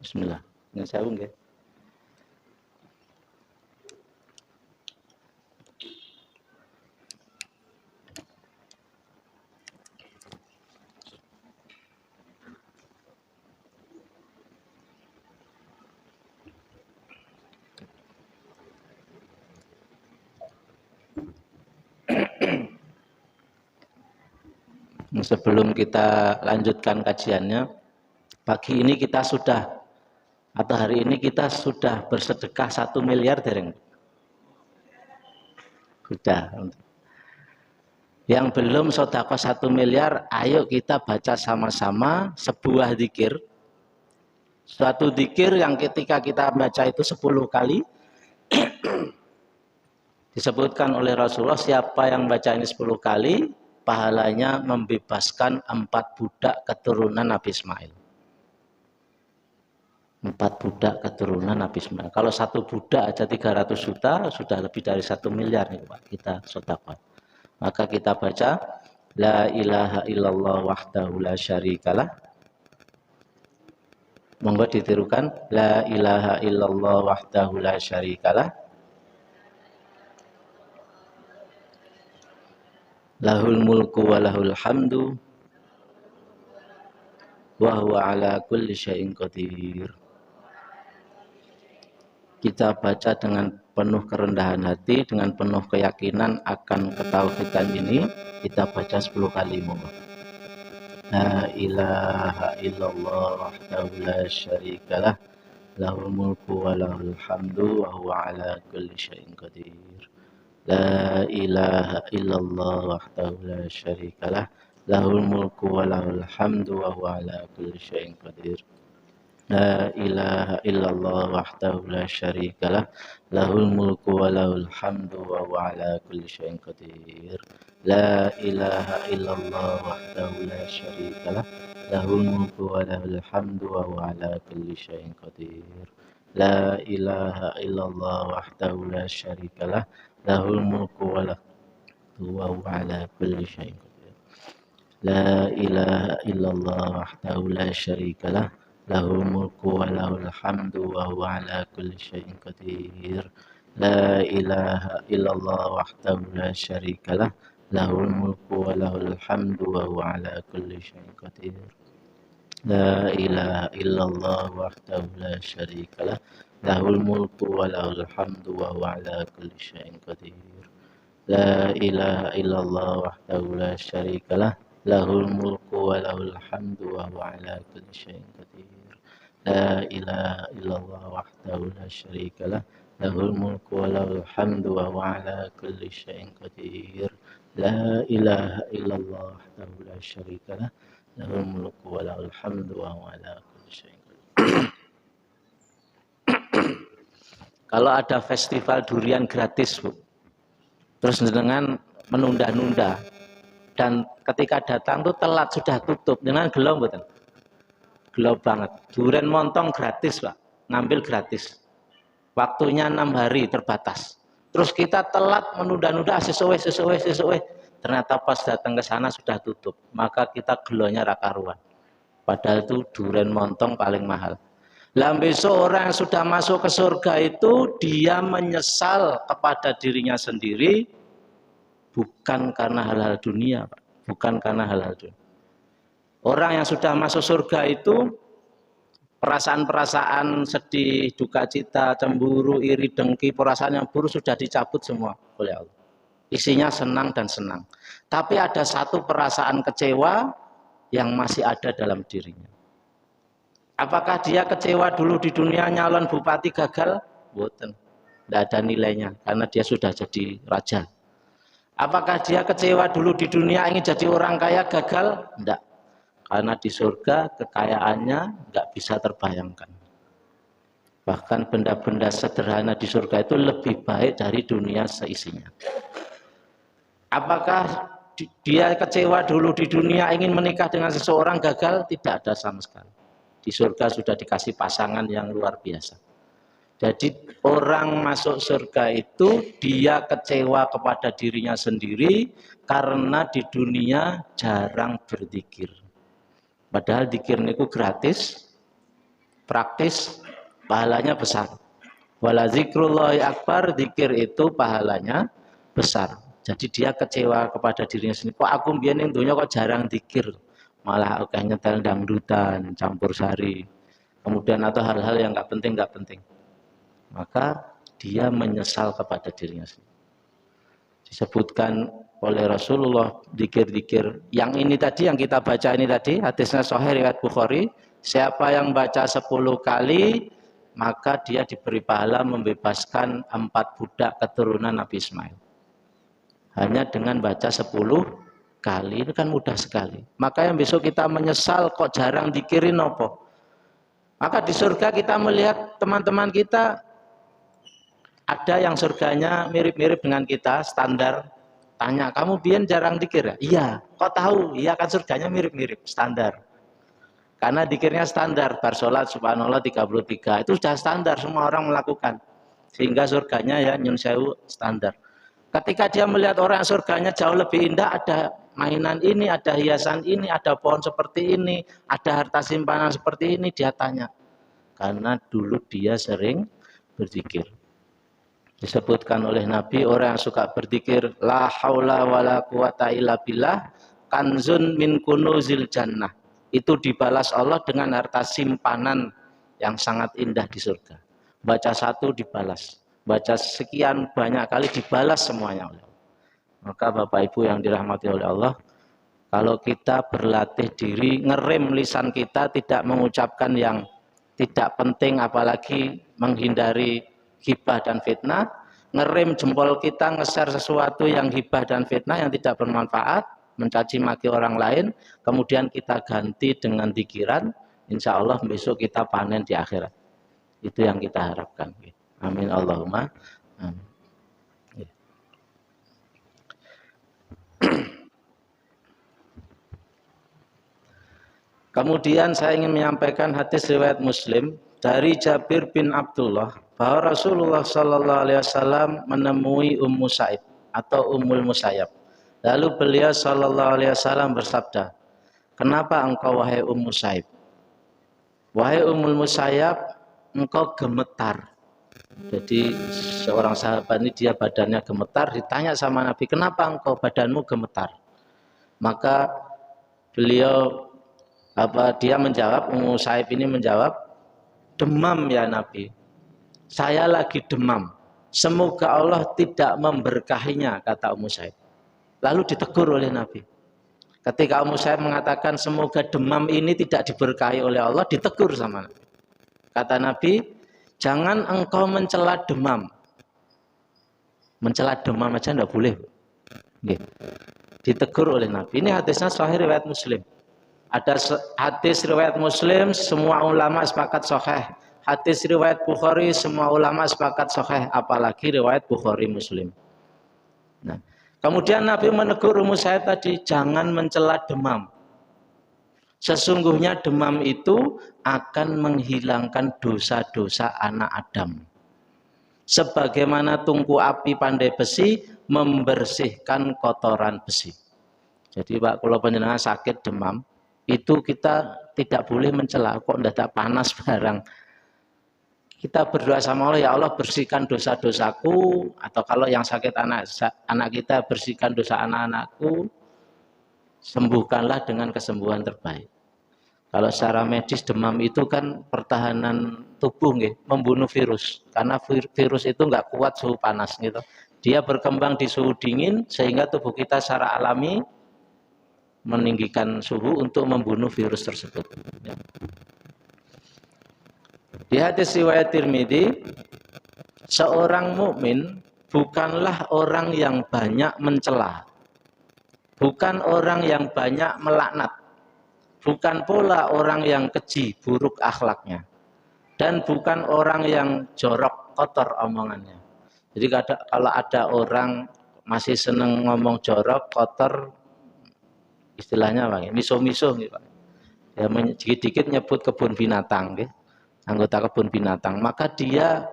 Bismillah. Nyun sewu nggih. Sebelum kita lanjutkan kajiannya, pagi ini kita sudah, atau hari ini kita sudah bersedekah 1 miliar dereng. Sudah. Yang belum sedekah 1 miliar, ayo kita baca sama-sama sebuah zikir. Suatu zikir yang ketika kita baca itu 10 kali, disebutkan oleh Rasulullah, siapa yang baca ini 10 kali, pahalanya membebaskan 4 budak keturunan Nabi Ismail. 4 budak keturunan Nabi Ismail. Kalau 1 budak aja 300 juta, sudah lebih dari 1 miliar nih Pak, kita sedekah. Maka kita baca la ilaha illallah wahdahu la syarikalah. Monggo ditirukan la ilaha illallah wahdahu la syarikalah. Lahul mulku wa lahul hamdu wa huwa ala kulli syai'in qadir. Kita baca dengan penuh kerendahan hati, dengan penuh keyakinan akan ketauhidan ini, kita baca 10 kali. La ilaha illallah wahdahu la syarikalah, lahul mulku wa lahul hamdu wa huwa ala kulli syai'in qadir. La ilaha illallah wahdahu la syarikalah, lahul mulku wa lahul hamdu wa huwa ala kulli syai'in qadir. La ilaha illallah wahdahu la syarikalah, lahul mulku wa lahul hamdu wa huwa ala kulli syai'in qadir. La ilaha illallah wahdahu la syarikalah, lahul mulku wa lahul hamdu wa huwa ala kulli syai'in qadir. La ilaha illallah wahdahu la syarikalah, lahul mulku wa huwa ala kulli syai'in qadir. La ilaha illallah wahdahu la syarikalah, lahul mulku wa lahul hamdu wa huwa ala kulli syai'in qadir. La ilaha illallah wahdahu la syarikalah, lahul mulku wa lahul hamdu wa huwa ala kulli syai'in qadir. La ilaha illallah wahdahu la syarikalah, lahul mulku wa lahul hamdu wa huwa ala kulli syai'in qadir. La ilaha illallah wahdahu la syarikalah, lahul mulku wa lahul hamdu wa huwa ala kulli syai'in qadir. La ilaha illallah wahdahu la syarikalah, lahul mulku wa lahul hamdu wa huwa ala kulli syai'in qadir. La ilaha illallah wahdahu la syarikalah, lahul mulku wa lahul hamdu wa huwa ala kulli syai'in qadir. Kalau ada festival durian gratis, Bu, terus dengan menunda-nunda, dan ketika datang tuh telat, sudah tutup, dengan gelom betul. Gelap banget. Durian montong gratis, Pak. Ngambil gratis. Waktunya 6 hari terbatas. Terus kita telat menunda-nunda sesuai. Ternyata pas datang ke sana sudah tutup. Maka kita gelonya rakaruan. Padahal itu durian montong paling mahal. Lah besok orang yang sudah masuk ke surga itu dia menyesal kepada dirinya sendiri, bukan karena hal-hal dunia, Pak. Bukan karena hal-hal dunia. Orang yang sudah masuk surga itu perasaan-perasaan sedih, duka cita, cemburu, iri, dengki, perasaan yang buruk sudah dicabut semua oleh Allah. Isinya senang dan senang. Tapi ada satu perasaan kecewa yang masih ada dalam dirinya. Apakah dia kecewa dulu di dunia nyalon bupati gagal? Boten. Tidak ada nilainya karena dia sudah jadi raja. Apakah dia kecewa dulu di dunia ingin jadi orang kaya gagal? Tidak. Karena di surga kekayaannya nggak bisa terbayangkan. Bahkan benda-benda sederhana di surga itu lebih baik dari dunia seisinya. Apakah dia kecewa dulu di dunia ingin menikah dengan seseorang gagal? Tidak ada sama sekali. Di surga sudah dikasih pasangan yang luar biasa. Jadi orang masuk surga itu dia kecewa kepada dirinya sendiri karena di dunia jarang berzikir. Padahal zikir itu gratis, praktis, pahalanya besar. Wala zikrullahi akbar, zikir itu pahalanya besar. Jadi dia kecewa kepada dirinya sendiri. Kok aku mbiyen ning donya kok jarang zikir. Malah akeh nyetel dangdutan, campur sari. Kemudian atau hal-hal yang enggak penting. Maka dia menyesal kepada dirinya sendiri. Disebutkan oleh Rasulullah zikir-zikir yang ini tadi, yang kita baca ini tadi, hadisnya sahih riwayat Bukhari, siapa yang baca 10 kali maka dia diberi pahala membebaskan 4 budak keturunan Nabi Ismail. Hanya dengan baca 10 kali, itu kan mudah sekali. Maka yang besok kita menyesal kok jarang dikirin apa. Maka di surga kita melihat teman-teman kita, ada yang surganya mirip-mirip dengan kita, standar. Tanya, kamu biyen jarang dikir ya? Iya. Kok tahu? Iya kan surganya mirip-mirip, standar. Karena dikirnya standar, bar sholat subhanallah 33. Itu sudah standar, semua orang melakukan. Sehingga surganya ya nyun sewu standar. Ketika dia melihat orang surganya jauh lebih indah, ada mainan ini, ada hiasan ini, ada pohon seperti ini, ada harta simpanan seperti ini, dia tanya. Karena dulu dia sering berzikir. Disebutkan oleh Nabi, orang yang suka berzikir, la haula wala quwata illa billah, kanzun min kunuzil jannah. Itu dibalas Allah dengan harta simpanan yang sangat indah di surga. Baca 1 dibalas. Baca sekian banyak kali dibalas semuanya oleh Allah. Maka Bapak Ibu yang dirahmati oleh Allah, kalau kita berlatih diri, ngerem lisan kita tidak mengucapkan yang tidak penting, apalagi menghindari ghibah dan fitnah, ngerem jempol kita nge-share sesuatu yang ghibah dan fitnah yang tidak bermanfaat, mencaci maki orang lain, kemudian kita ganti dengan pikiran, insya Allah besok kita panen di akhirat. Itu yang kita harapkan. Amin Allahumma amin. Kemudian saya ingin menyampaikan hadis riwayat Muslim dari Jabir bin Abdullah bahwa Rasulullah Shallallahu Alaihi Wasallam menemui Ummu Sa'ib atau Ummul Musayyab. Lalu beliau Shallallahu Alaihi Wasallam bersabda, kenapa engkau wahai Ummu Sa'ib? Wahai Ummul Musayyab, engkau gemetar. Jadi seorang sahabat ini dia badannya gemetar, ditanya sama Nabi, kenapa engkau badanmu gemetar? Maka beliau dia menjawab, Ummu Sa'ib ini menjawab, demam ya Nabi. Saya lagi demam. Semoga Allah tidak memberkahinya, kata Ummu Sa'ib. Lalu ditegur oleh Nabi. Ketika Ummu Sa'ib mengatakan semoga demam ini tidak diberkahi oleh Allah, ditegur sama Nabi. Kata Nabi, jangan engkau mencela demam. Mencela demam aja enggak boleh. Ditegur oleh Nabi. Ini hadisnya sahih riwayat Muslim. Ada hadis riwayat Muslim, semua ulama sepakat sahih. Hadis riwayat Bukhari, semua ulama sepakat sahih. Apalagi riwayat Bukhari Muslim. Nah, kemudian Nabi menegur Ummu Sa'ib tadi, jangan mencela demam. Sesungguhnya demam itu akan menghilangkan dosa-dosa anak Adam. Sebagaimana tungku api pandai besi membersihkan kotoran besi. Jadi Pak, kalau panjenengan sakit demam, itu kita tidak boleh mencela, kok ndak panas barang. Kita berdoa sama Allah, ya Allah bersihkan dosa-dosaku, atau kalau yang sakit anak kita, bersihkan dosa anak-anakku, sembuhkanlah dengan kesembuhan terbaik. Kalau secara medis demam itu kan pertahanan tubuh membunuh virus. Karena virus itu nggak kuat suhu panas gitu. Dia berkembang di suhu dingin sehingga tubuh kita secara alami meninggikan suhu untuk membunuh virus tersebut. Di hadis riwayat Tirmidzi, seorang mukmin bukanlah orang yang banyak mencela, bukan orang yang banyak melaknat, bukan pula orang yang keji, buruk akhlaknya, dan bukan orang yang jorok, kotor omongannya. Jadi kalau ada orang masih seneng ngomong jorok, kotor, istilahnya apa? Miso-miso gitu. Ya, dikit-dikit nyebut kebun binatang, gitu. Anggota kebun binatang, maka dia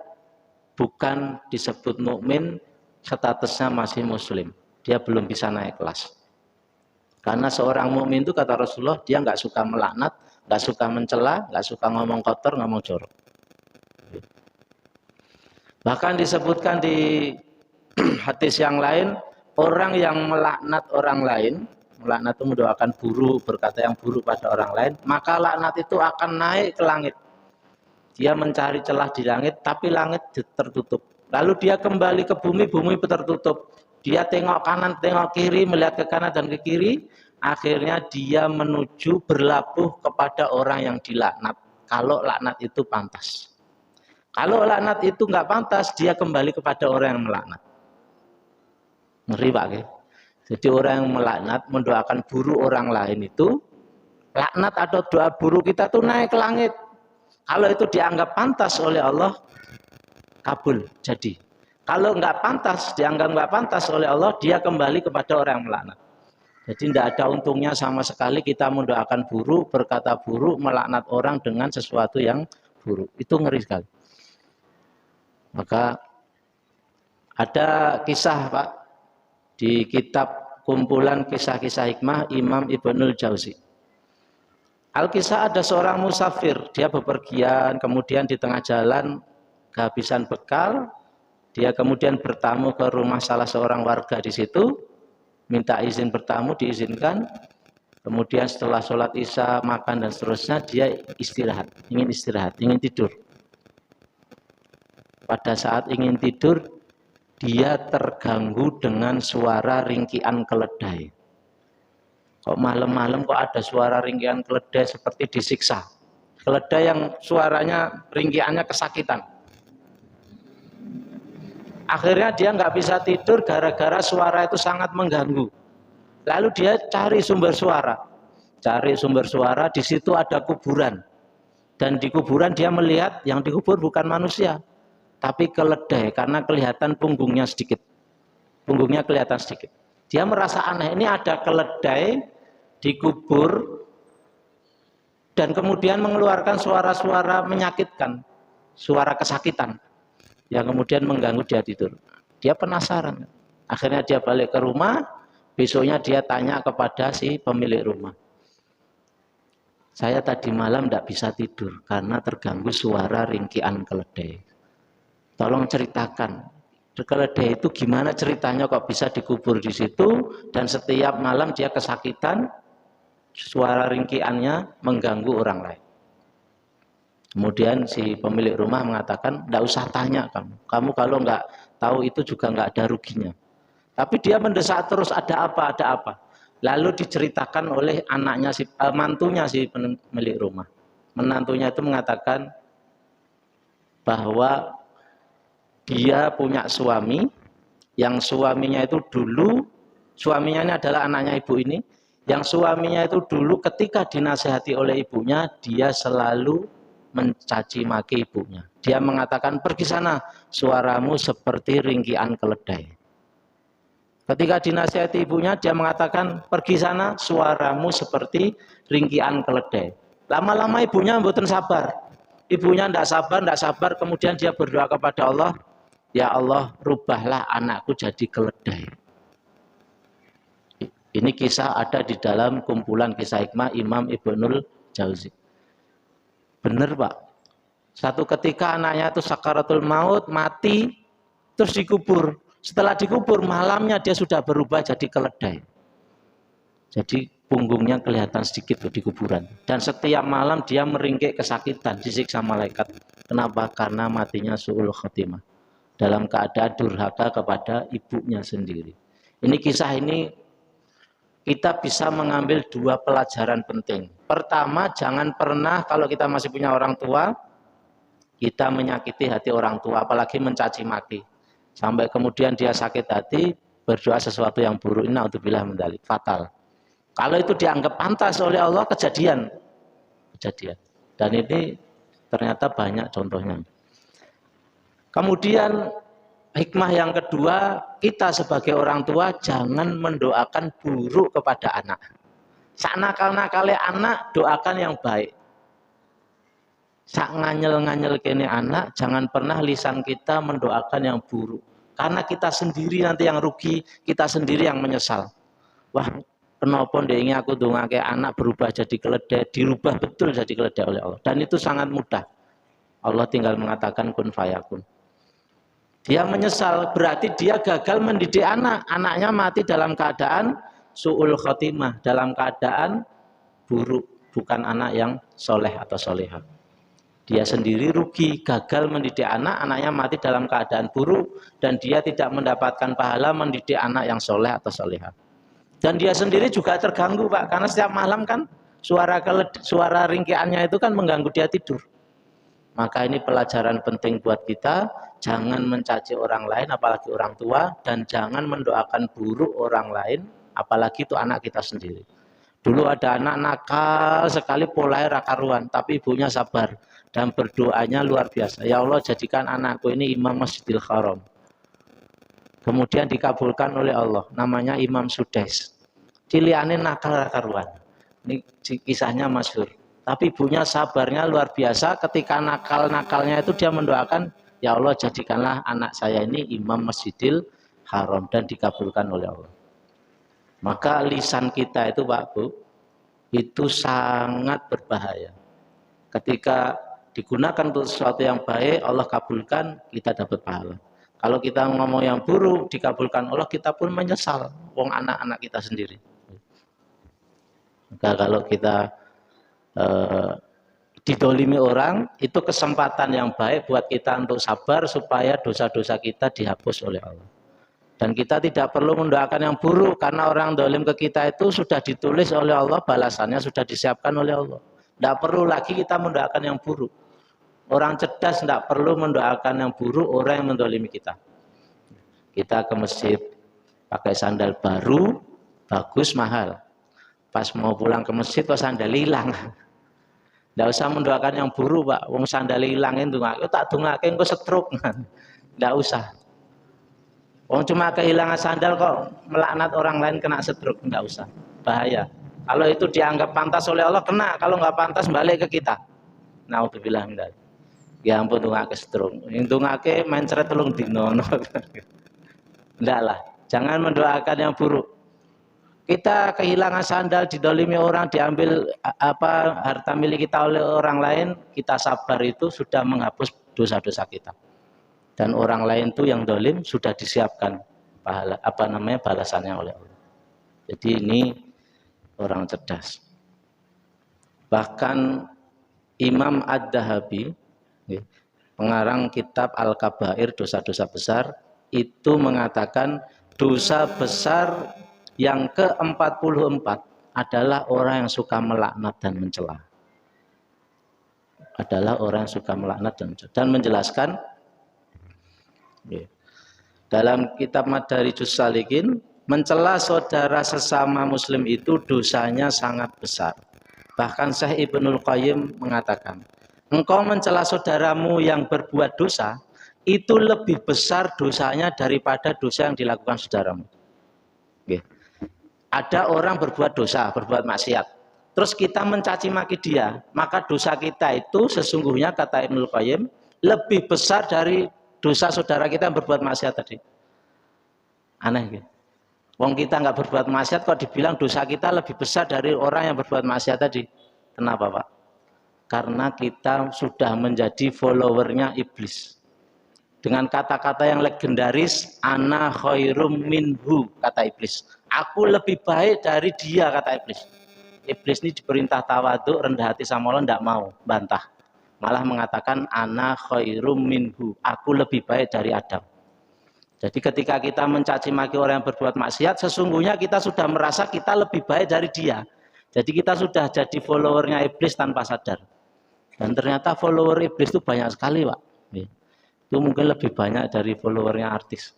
bukan disebut mukmin, statusnya masih muslim. Dia belum bisa naik kelas. Karena seorang mukmin itu kata Rasulullah, dia nggak suka melaknat, nggak suka mencela, nggak suka ngomong kotor, ngomong jorok. Bahkan disebutkan di hadis yang lain, orang yang melaknat orang lain, melaknat itu mendoakan buruk, berkata yang buruk pada orang lain, maka laknat itu akan naik ke langit. Dia mencari celah di langit, tapi langit tertutup. Lalu dia kembali ke bumi, bumi tertutup. Dia tengok kanan, tengok kiri, melihat ke kanan dan ke kiri. Akhirnya dia menuju berlabuh kepada orang yang dilaknat. Kalau laknat itu pantas. Kalau laknat itu nggak pantas, dia kembali kepada orang yang melaknat. Ngeri Pak. Jadi orang yang melaknat, mendoakan buruk orang lain itu, laknat atau doa buruk kita tuh naik ke langit. Kalau itu dianggap pantas oleh Allah, kabul jadi. Kalau nggak pantas, dianggap nggak pantas oleh Allah, dia kembali kepada orang yang melaknat. Jadi tidak ada untungnya sama sekali kita mendoakan buruk, berkata buruk, melaknat orang dengan sesuatu yang buruk. Itu ngeri sekali. Maka ada kisah Pak di kitab kumpulan kisah-kisah hikmah Imam Ibnul Jauzi. Al-Kisah ada seorang musafir, dia bepergian, kemudian di tengah jalan kehabisan bekal, dia kemudian bertamu ke rumah salah seorang warga di situ, minta izin bertamu, diizinkan, kemudian setelah sholat isya, makan dan seterusnya, dia istirahat, ingin tidur. Pada saat ingin tidur, dia terganggu dengan suara ringkian keledai. Kok malam-malam kok ada suara ringkian keledai seperti disiksa. Keledai yang suaranya, ringkiannya kesakitan. Akhirnya dia nggak bisa tidur gara-gara suara itu sangat mengganggu. Lalu dia cari sumber suara. Cari sumber suara, di situ ada kuburan. Dan di kuburan dia melihat yang dikubur bukan manusia, tapi keledai karena kelihatan punggungnya sedikit. Punggungnya kelihatan sedikit. Dia merasa aneh, ini ada keledai dikubur dan kemudian mengeluarkan suara-suara menyakitkan, suara kesakitan yang kemudian mengganggu dia tidur. Dia penasaran. Akhirnya dia balik ke rumah, besoknya dia tanya kepada si pemilik rumah. Saya tadi malam tidak bisa tidur karena terganggu suara ringkian keledai. Tolong ceritakan, keledai itu gimana ceritanya kok bisa dikubur di situ dan setiap malam dia kesakitan, suara ringkiannya mengganggu orang lain. Kemudian si pemilik rumah mengatakan, tidak usah tanya kamu kalau nggak tahu itu juga nggak ada ruginya. Tapi dia mendesak terus, ada apa, ada apa. Lalu diceritakan oleh anaknya, mantunya si pemilik rumah. Menantunya itu mengatakan bahwa dia punya suami, yang suaminya itu dulu, suaminya ini adalah anaknya ibu ini, yang suaminya itu dulu ketika dinasihati oleh ibunya, dia selalu mencaci maki ibunya. Dia mengatakan, pergi sana, suaramu seperti ringkian keledai. Ketika dinasihati ibunya, dia mengatakan, pergi sana, suaramu seperti ringkian keledai. Lama-lama ibunya mboten sabar. Ibunya tidak sabar, kemudian dia berdoa kepada Allah, ya Allah, rubahlah anakku jadi keledai. Ini kisah ada di dalam kumpulan kisah hikmah Imam Ibnul Jauzi. Benar Pak. Satu ketika anaknya itu sakaratul maut, mati, terus dikubur. Setelah dikubur, malamnya dia sudah berubah jadi keledai. Jadi punggungnya kelihatan sedikit di kuburan. Dan setiap malam dia meringkik kesakitan, disiksa malaikat. Kenapa? Karena matinya su'ul khotimah. Dalam keadaan durhaka kepada ibunya sendiri. Ini kisah ini kita bisa mengambil dua pelajaran penting. Pertama, jangan pernah kalau kita masih punya orang tua, kita menyakiti hati orang tua, apalagi mencaci maki. Sampai kemudian dia sakit hati, berdoa sesuatu yang buruk, naudzubillah min dzalik, fatal. Kalau itu dianggap pantas oleh Allah, kejadian. Dan ini ternyata banyak contohnya. Kemudian hikmah yang kedua, kita sebagai orang tua jangan mendoakan buruk kepada anak. Sak nakal-nakale anak, doakan yang baik. Sak nganyel-nganyel kene anak, jangan pernah lisan kita mendoakan yang buruk. Karena kita sendiri nanti yang rugi, kita sendiri yang menyesal. Wah, kenapa ndek aku ndongake anak berubah jadi keledai, dirubah betul jadi keledai oleh Allah. Dan itu sangat mudah. Allah tinggal mengatakan kun fayakun. Dia menyesal, berarti dia gagal mendidik anak. Anaknya mati dalam keadaan su'ul khotimah, dalam keadaan buruk, bukan anak yang soleh atau solehah. Dia sendiri rugi, gagal mendidik anak, anaknya mati dalam keadaan buruk, dan dia tidak mendapatkan pahala mendidik anak yang soleh atau solehah. Dan dia sendiri juga terganggu, Pak, karena setiap malam kan suara ringkiannya itu kan mengganggu dia tidur. Maka ini pelajaran penting buat kita, jangan mencaci orang lain, apalagi orang tua, dan jangan mendoakan buruk orang lain, apalagi itu anak kita sendiri. Dulu ada anak nakal sekali, polanya rakaruan, tapi ibunya sabar dan berdoanya luar biasa. Ya Allah, jadikan anakku ini imam Masjidil Haram. Kemudian dikabulkan oleh Allah, namanya Imam Sudais. Ciliane nakal rakaruan. Ini kisahnya masyhur. Tapi ibunya sabarnya luar biasa, ketika nakal-nakalnya itu dia mendoakan, ya Allah, jadikanlah anak saya ini imam Masjidil Haram, dan dikabulkan oleh Allah. Maka lisan kita itu, Pak Bu, itu sangat berbahaya. Ketika digunakan untuk sesuatu yang baik, Allah kabulkan, kita dapat pahala. Kalau kita ngomong yang buruk, dikabulkan Allah, kita pun menyesal. Wong anak-anak kita sendiri. Maka kalau kita didolimi orang, itu kesempatan yang baik buat kita untuk sabar, supaya dosa-dosa kita dihapus oleh Allah. Dan kita tidak perlu mendoakan yang buruk, karena orang dolim ke kita itu sudah ditulis oleh Allah, balasannya sudah disiapkan oleh Allah. Tidak perlu lagi kita mendoakan yang buruk. Orang cerdas tidak perlu mendoakan yang buruk orang yang mendolimi kita. Kita ke masjid pakai sandal baru, bagus, mahal. Pas mau pulang ke masjid, kok sandal hilang. Tidak usah mendoakan yang buruk, Pak. Wong sandal hilangin tuh, tak dungake engko setruk. Tidak usah. Wong cuma kehilangan sandal kok melaknat orang lain kena setruk, enggak usah, bahaya. Kalau itu dianggap pantas oleh Allah, kena. Kalau enggak pantas, balik ke kita. Naudzubillah min dzalik. Ya ampun, tungake setruk. Tungake main ceret telung dino. Enggak lah, jangan mendoakan yang buruk. Kita kehilangan sandal, didolimi orang, diambil harta milik kita oleh orang lain, kita sabar, itu sudah menghapus dosa-dosa kita. Dan orang lain tuh yang dolim sudah disiapkan pahala, balasannya oleh Allah. Jadi ini orang cerdas. Bahkan Imam Ad-Dahabi, pengarang kitab Al-Kabair, dosa-dosa besar, itu mengatakan dosa besar yang ke-44 adalah orang yang suka melaknat dan mencela. Adalah orang yang suka melaknat dan menjelaskan dalam kitab Madarijus Salikin, mencela saudara sesama muslim itu dosanya sangat besar. Bahkan Syekh Ibnul Qayyim mengatakan, engkau mencela saudaramu yang berbuat dosa, itu lebih besar dosanya daripada dosa yang dilakukan saudaramu. Ada orang berbuat dosa, berbuat maksiat, terus kita mencaci maki dia, maka dosa kita itu sesungguhnya, kata Ibnul Qayyim, lebih besar dari dosa saudara kita yang berbuat maksiat tadi. Aneh gitu. Wong kita nggak berbuat maksiat kok dibilang dosa kita lebih besar dari orang yang berbuat maksiat tadi. Kenapa, Pak? Karena kita sudah menjadi followernya iblis. Dengan kata-kata yang legendaris, ana khairum minhu, kata iblis. Aku lebih baik dari dia, kata iblis. Iblis ini diperintah tawaduk, rendah hati sama Allah, tidak mau, bantah. Malah mengatakan ana khairum minhu, aku lebih baik dari Adam. Jadi ketika kita mencaci maki orang yang berbuat maksiat, sesungguhnya kita sudah merasa kita lebih baik dari dia. Jadi kita sudah jadi followernya iblis tanpa sadar. Dan ternyata follower iblis itu banyak sekali, Pak. Itu mungkin lebih banyak dari followernya artis.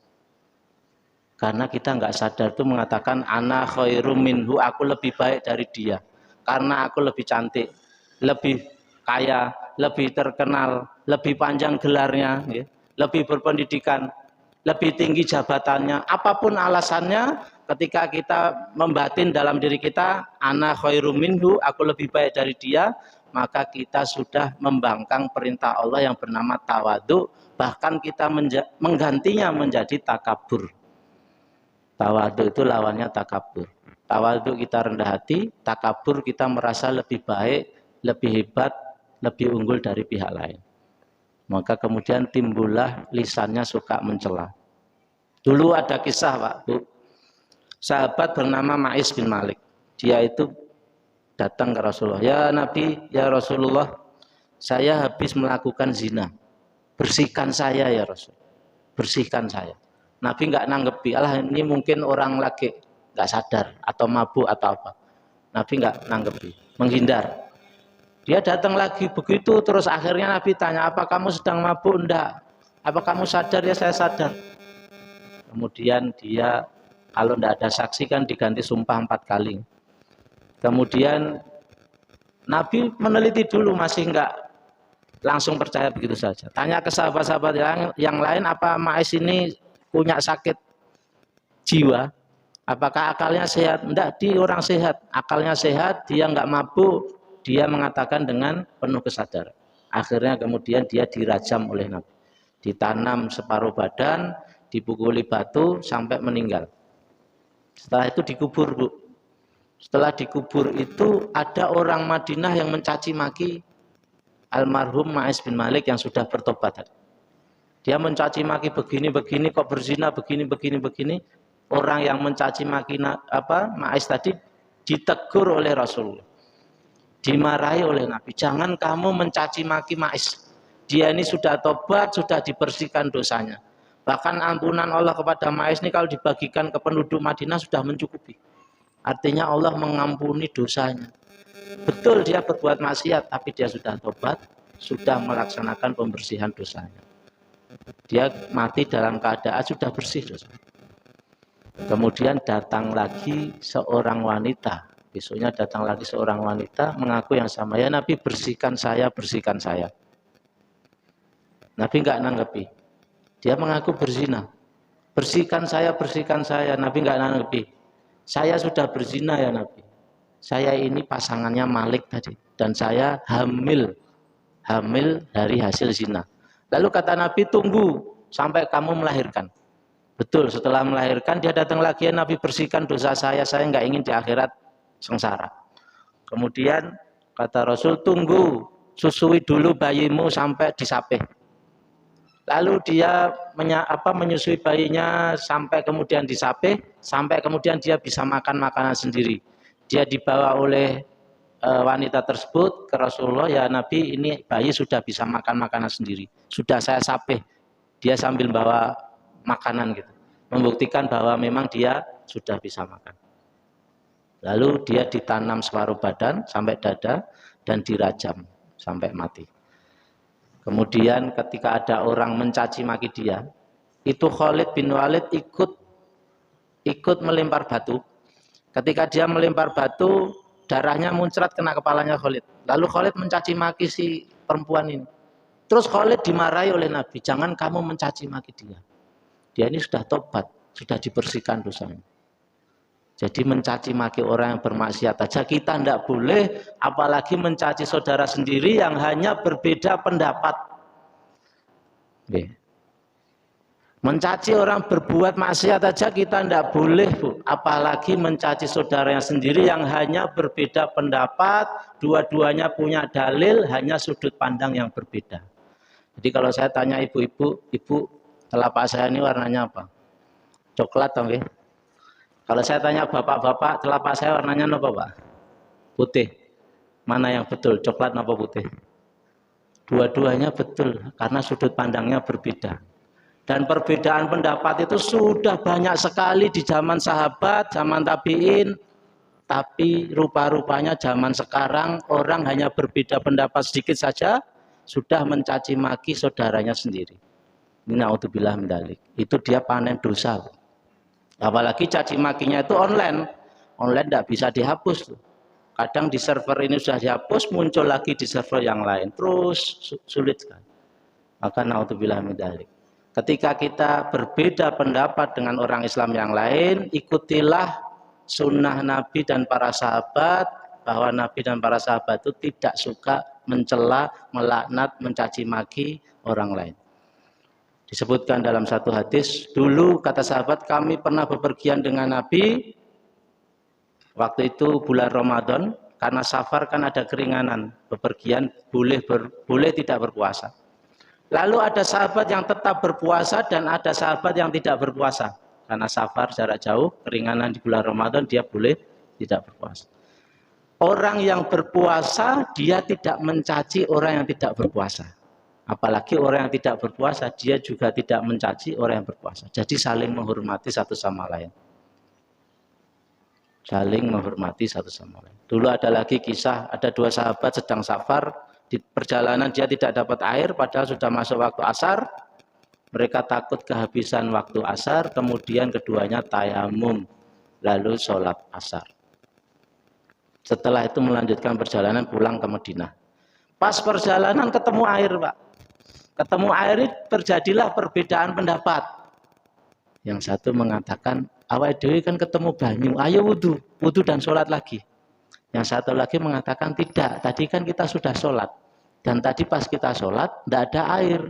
Karena kita nggak sadar itu mengatakan ana khairum minhu, aku lebih baik dari dia. Karena aku lebih cantik, lebih kaya, lebih terkenal, lebih panjang gelarnya, lebih berpendidikan, lebih tinggi jabatannya. Apapun alasannya, ketika kita membatin dalam diri kita ana khairum minhu, aku lebih baik dari dia, maka kita sudah membangkang perintah Allah yang bernama tawadhu, bahkan kita menggantinya menjadi takabur. Tawadhu itu lawannya takabur. Tawadhu kita rendah hati, takabur kita merasa lebih baik, lebih hebat, lebih unggul dari pihak lain. Maka kemudian timbullah lisannya suka mencela. Dulu ada kisah, Pak, Bu. Sahabat bernama Ma'is bin Malik. Dia itu datang ke Rasulullah, ya Nabi, ya Rasulullah, saya habis melakukan zina, bersihkan saya ya Rasul, bersihkan saya. Nabi nggak nanggepi, alah ini mungkin orang lagi nggak sadar atau mabuk atau apa. Nabi nggak nanggepi, menghindar. Dia datang lagi begitu, terus akhirnya Nabi tanya, apa kamu sedang mabuk? Enggak. Apa kamu sadar? Ya saya sadar. Kemudian dia, kalau enggak ada saksi kan diganti sumpah 4 kali. Kemudian Nabi meneliti dulu, masih enggak langsung percaya begitu saja. Tanya ke sahabat-sahabat yang lain, apa Ma'is ini punya sakit jiwa? Apakah akalnya sehat? Enggak, dia orang sehat. Akalnya sehat, dia enggak mabuk, dia mengatakan dengan penuh kesadaran. Akhirnya kemudian dia dirajam oleh Nabi. Ditanam separuh badan, dipukuli batu sampai meninggal. Setelah itu dikubur, Bu. Setelah dikubur itu ada orang Madinah yang mencaci maki almarhum Ma'is bin Malik yang sudah bertobat. Dia mencaci maki begini-begini, kok berzina begini-begini. Orang yang mencaci maki Ma'is tadi ditegur oleh Rasulullah. Dimarahi oleh Nabi. Jangan kamu mencaci maki Ma'is. Dia ini sudah tobat, sudah dibersihkan dosanya. Bahkan ampunan Allah kepada Ma'is ini kalau dibagikan ke penduduk Madinah sudah mencukupi. Artinya Allah mengampuni dosanya. Betul dia berbuat maksiat, tapi dia sudah tobat, sudah melaksanakan pembersihan dosanya. Dia mati dalam keadaan sudah bersih dosa. Kemudian datang lagi seorang wanita. Besoknya datang lagi seorang wanita mengaku yang sama. Ya Nabi, bersihkan saya, bersihkan saya. Nabi enggak nanggepi. Dia mengaku berzina. Bersihkan saya, bersihkan saya. Nabi enggak nanggepi. Saya sudah berzina ya Nabi. Saya ini pasangannya Malik tadi. Dan saya hamil dari hasil zina. Lalu kata Nabi, tunggu sampai kamu melahirkan. Betul, setelah melahirkan dia datang lagi, ya Nabi, bersihkan dosa saya enggak ingin di akhirat sengsara. Kemudian kata Rasul, tunggu, susui dulu bayimu sampai disapih. Lalu dia menyusui bayinya sampai kemudian disapih, sampai kemudian dia bisa makan makanan sendiri. Dia dibawa oleh wanita tersebut ke Rasulullah, ya Nabi, ini bayi sudah bisa makan makanan sendiri. Sudah saya sapih. Dia sambil bawa makanan gitu. Membuktikan bahwa memang dia sudah bisa makan. Lalu dia ditanam separuh badan sampai dada dan dirajam sampai mati. Kemudian ketika ada orang mencaci maki dia, itu Khalid bin Walid ikut melempar batu. Ketika dia melempar batu, darahnya muncrat kena kepalanya Khalid. Lalu Khalid mencaci maki si perempuan ini. Terus Khalid dimarahi oleh Nabi, jangan kamu mencaci maki dia. Dia ini sudah tobat, sudah dibersihkan dosanya. Jadi mencaci maki orang yang bermaksiat saja kita tidak boleh, apalagi mencaci saudara sendiri yang hanya berbeda pendapat. Mencaci orang berbuat maksiat saja kita tidak boleh, Bu. Apalagi mencaci saudaranya sendiri yang hanya berbeda pendapat, dua-duanya punya dalil, hanya sudut pandang yang berbeda. Jadi kalau saya tanya ibu-ibu, ibu, telapak saya ini warnanya apa? Coklat atau enggak? Kalau saya tanya bapak-bapak, telapak saya warnanya apa, Pak? Putih. Mana yang betul, coklat atau putih? Dua-duanya betul, karena sudut pandangnya berbeda. Dan perbedaan pendapat itu sudah banyak sekali di zaman sahabat, zaman tabi'in. tapi rupa-rupanya zaman sekarang orang hanya berbeda pendapat sedikit saja sudah mencaci maki saudaranya sendiri. Naudzubillah min dzalik. Itu dia panen dosa. Apalagi caci makinya itu online. Online tidak bisa dihapus. Kadang di server ini sudah dihapus, muncul lagi di server yang lain. Terus sulit sekali. Maka naudzubillah min dzalik. Ketika kita berbeda pendapat dengan orang Islam yang lain, ikutilah sunnah Nabi dan para sahabat, bahwa Nabi dan para sahabat itu tidak suka mencela, melaknat, mencaci maki orang lain. Disebutkan dalam satu hadis, dulu kata sahabat kami pernah bepergian dengan Nabi, waktu itu bulan Ramadan, karena safar kan ada keringanan, bepergian boleh tidak berpuasa. Lalu ada sahabat yang tetap berpuasa dan ada sahabat yang tidak berpuasa. Karena safar jarak jauh, keringanan di bulan Ramadan dia boleh tidak berpuasa. Orang yang berpuasa dia tidak mencaci orang yang tidak berpuasa. Apalagi orang yang tidak berpuasa dia juga tidak mencaci orang yang berpuasa. Jadi saling menghormati satu sama lain. Saling menghormati satu sama lain. Dulu ada lagi kisah, ada dua sahabat sedang safar. Di perjalanan dia tidak dapat air padahal sudah masuk waktu asar. Mereka takut kehabisan waktu asar, kemudian keduanya tayamum lalu sholat asar. Setelah itu melanjutkan perjalanan pulang ke Madinah. Pas perjalanan ketemu air, Pak. Ketemu air ini terjadilah perbedaan pendapat. Yang satu mengatakan, awake dhewe kan ketemu banyu, ayo wudu dan sholat lagi. Yang satu lagi mengatakan tidak, tadi kan kita sudah sholat. Dan tadi pas kita sholat, tidak ada air.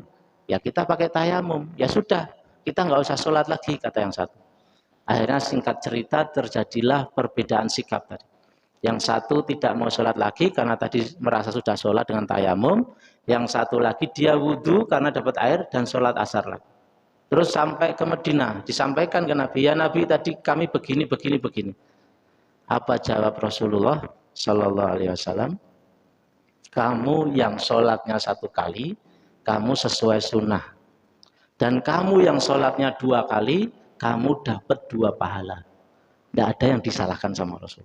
Ya kita pakai tayamum. Ya sudah, kita nggak usah sholat lagi, kata yang satu. Akhirnya singkat cerita terjadilah perbedaan sikap tadi. Yang satu tidak mau sholat lagi karena tadi merasa sudah sholat dengan tayamum. Yang satu lagi dia wudhu karena dapat air dan sholat asar lagi. Terus sampai ke Madinah, disampaikan ke Nabi, ya Nabi tadi kami begini. Apa jawab Rasulullah Shallallahu Alaihi Wasallam? Kamu yang sholatnya satu kali, kamu sesuai sunnah. Dan kamu yang sholatnya 2 kali, kamu dapat 2 pahala. Tidak ada yang disalahkan sama Rasul.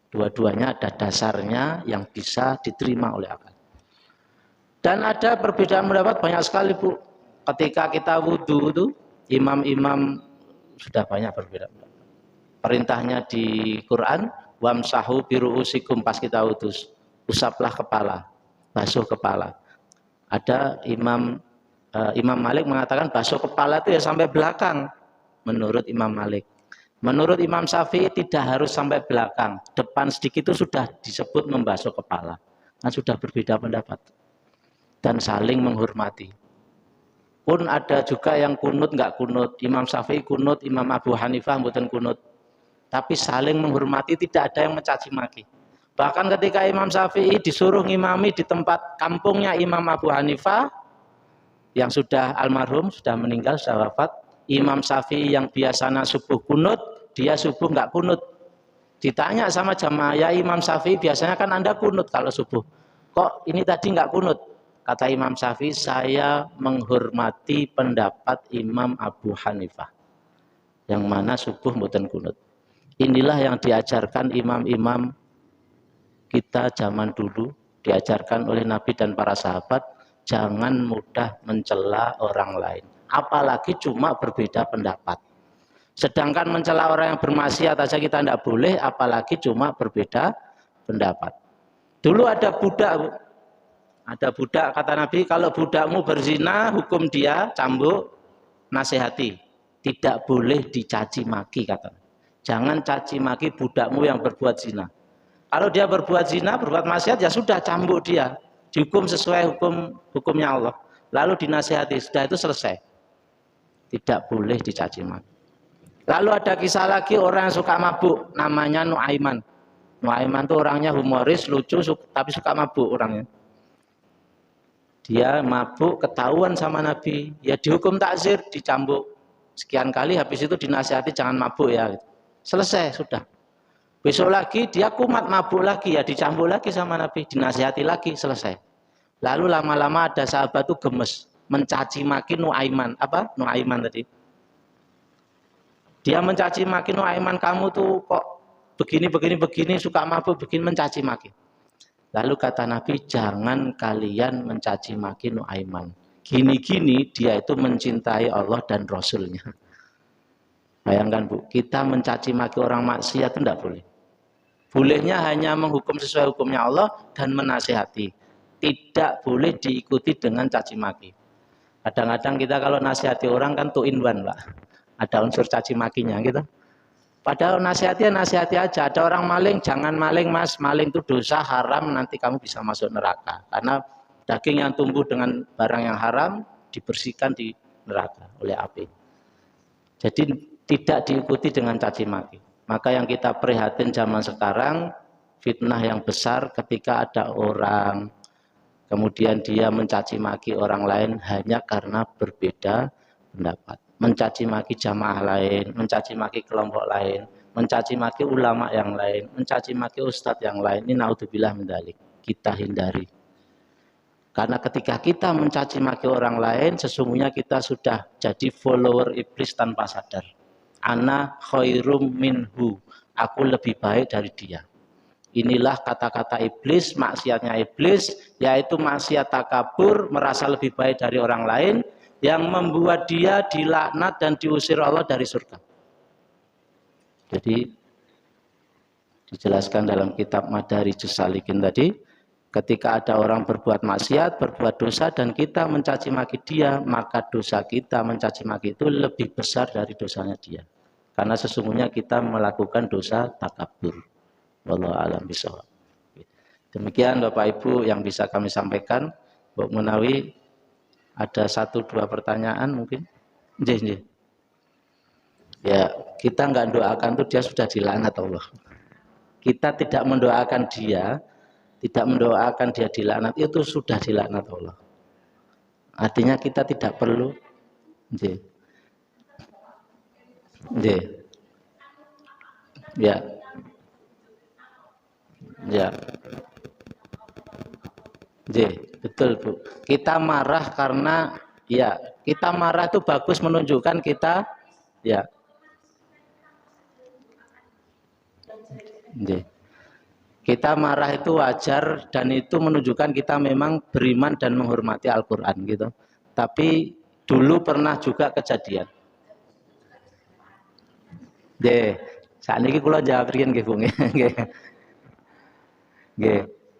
Dua-duanya ada dasarnya yang bisa diterima oleh akal. Dan ada perbedaan pendapat banyak sekali, Bu. Ketika kita wudhu itu, imam-imam sudah banyak berbeda. Perintahnya di Quran, wamsahu biru'usikum, pas kita wudhu, usaplah kepala, basuh kepala. Ada Imam Malik mengatakan basuh kepala itu ya sampai belakang, menurut Imam Malik. Menurut Imam Syafi'i tidak harus sampai belakang, depan sedikit itu sudah disebut membasuh kepala. Kan sudah berbeda pendapat. Dan saling menghormati. Pun ada juga yang kunut nggak kunut, Imam Syafi'i kunut, Imam Abu Hanifah mboten kunut. Tapi saling menghormati, tidak ada yang mencaci maki. Bahkan ketika Imam Syafi'i disuruh ngimami di tempat kampungnya Imam Abu Hanifah yang sudah almarhum, sudah meninggal, sudah wafat, Imam Syafi'i yang biasanya subuh kunut, dia subuh nggak kunut. Ditanya sama jamaah, ya Imam Syafi'i biasanya kan Anda kunut kalau subuh. Kok ini tadi nggak kunut? Kata Imam Syafi'i, saya menghormati pendapat Imam Abu Hanifah. Yang mana subuh mboten kunut. Inilah yang diajarkan imam-imam kita zaman dulu, diajarkan oleh Nabi dan para sahabat, jangan mudah mencela orang lain. Apalagi cuma berbeda pendapat. Sedangkan mencela orang yang bermaksiat saja kita tidak boleh, apalagi cuma berbeda pendapat. Dulu ada budak kata Nabi, kalau budakmu berzina, hukum dia, cambuk, nasihati. Tidak boleh dicaci maki, kata. Jangan caci maki budakmu yang berbuat zina. Kalau dia berbuat zina, berbuat maksiat, ya sudah cambuk dia. Dihukum sesuai hukumnya Allah. Lalu dinasihati, sudah itu selesai. Tidak boleh dicaci maki. Lalu ada kisah lagi orang yang suka mabuk, namanya Nuaiman. Nuaiman itu orangnya humoris, lucu, tapi suka mabuk orangnya. Dia mabuk, ketahuan sama Nabi, ya dihukum takzir, dicambuk sekian kali, habis itu dinasihati jangan mabuk ya. Selesai, sudah. Besok lagi dia kumat mabuk lagi, ya dicambuk lagi sama Nabi, dinasihati lagi, selesai. Lalu lama-lama ada sahabat itu gemes, mencaci maki Nuaiman. Apa? Nuaiman tadi. Dia mencaci maki Nuaiman, kamu tuh kok begini, suka mabuk, begini, mencaci maki. Lalu kata Nabi, jangan kalian mencaci maki Nuaiman. Gini-gini dia itu mencintai Allah dan Rasulnya. Bayangkan Bu, kita mencaci maki orang maksiat itu tidak boleh. Bolehnya hanya menghukum sesuai hukumnya Allah dan menasihati. Tidak boleh diikuti dengan caci maki. Kadang-kadang kita kalau nasihati orang kan two in one, Pak. Ada unsur caci makinya gitu. Padahal nasihati aja. Ada orang maling, jangan maling Mas. Maling itu dosa haram, nanti kamu bisa masuk neraka. Karena daging yang tumbuh dengan barang yang haram dibersihkan di neraka oleh api. Jadi tidak diikuti dengan caci maki. Maka yang kita prihatin zaman sekarang, fitnah yang besar ketika ada orang kemudian dia mencaci maki orang lain hanya karena berbeda pendapat. Mencaci maki jamaah lain, mencaci maki kelompok lain, mencaci maki ulama yang lain, mencaci maki ustadz yang lain. Ini naudzubillah min dzalik. Kita hindari. Karena ketika kita mencaci maki orang lain, sesungguhnya kita sudah jadi follower iblis tanpa sadar. Ana khairum minhu. Aku lebih baik dari dia. Inilah kata-kata iblis, maksiatnya iblis, yaitu maksiat takabur, merasa lebih baik dari orang lain, yang membuat dia dilaknat dan diusir Allah dari surga. Jadi dijelaskan dalam kitab Madarijus Salikin tadi, ketika ada orang berbuat maksiat, berbuat dosa, dan kita mencaci maki dia, maka dosa kita mencaci maki itu lebih besar dari dosanya dia. Karena sesungguhnya kita melakukan dosa takabur. Wallahu a'lam bishawab. Demikian Bapak Ibu yang bisa kami sampaikan. Bu Munawi, ada 1-2 pertanyaan mungkin? Nggih. Ya, kita nggak doakan tuh dia sudah dilaknat Allah. Kita tidak mendoakan dia dilaknat, itu sudah dilaknat Allah. Artinya kita tidak perlu nggih. Ya. Betul Bu. Kita marah karena kita marah itu bagus menunjukkan kita kita marah itu wajar dan itu menunjukkan kita memang beriman dan menghormati Al-Qur'an gitu. Tapi dulu pernah juga kejadian. Saat ini kula jawab riyen nggih Bu.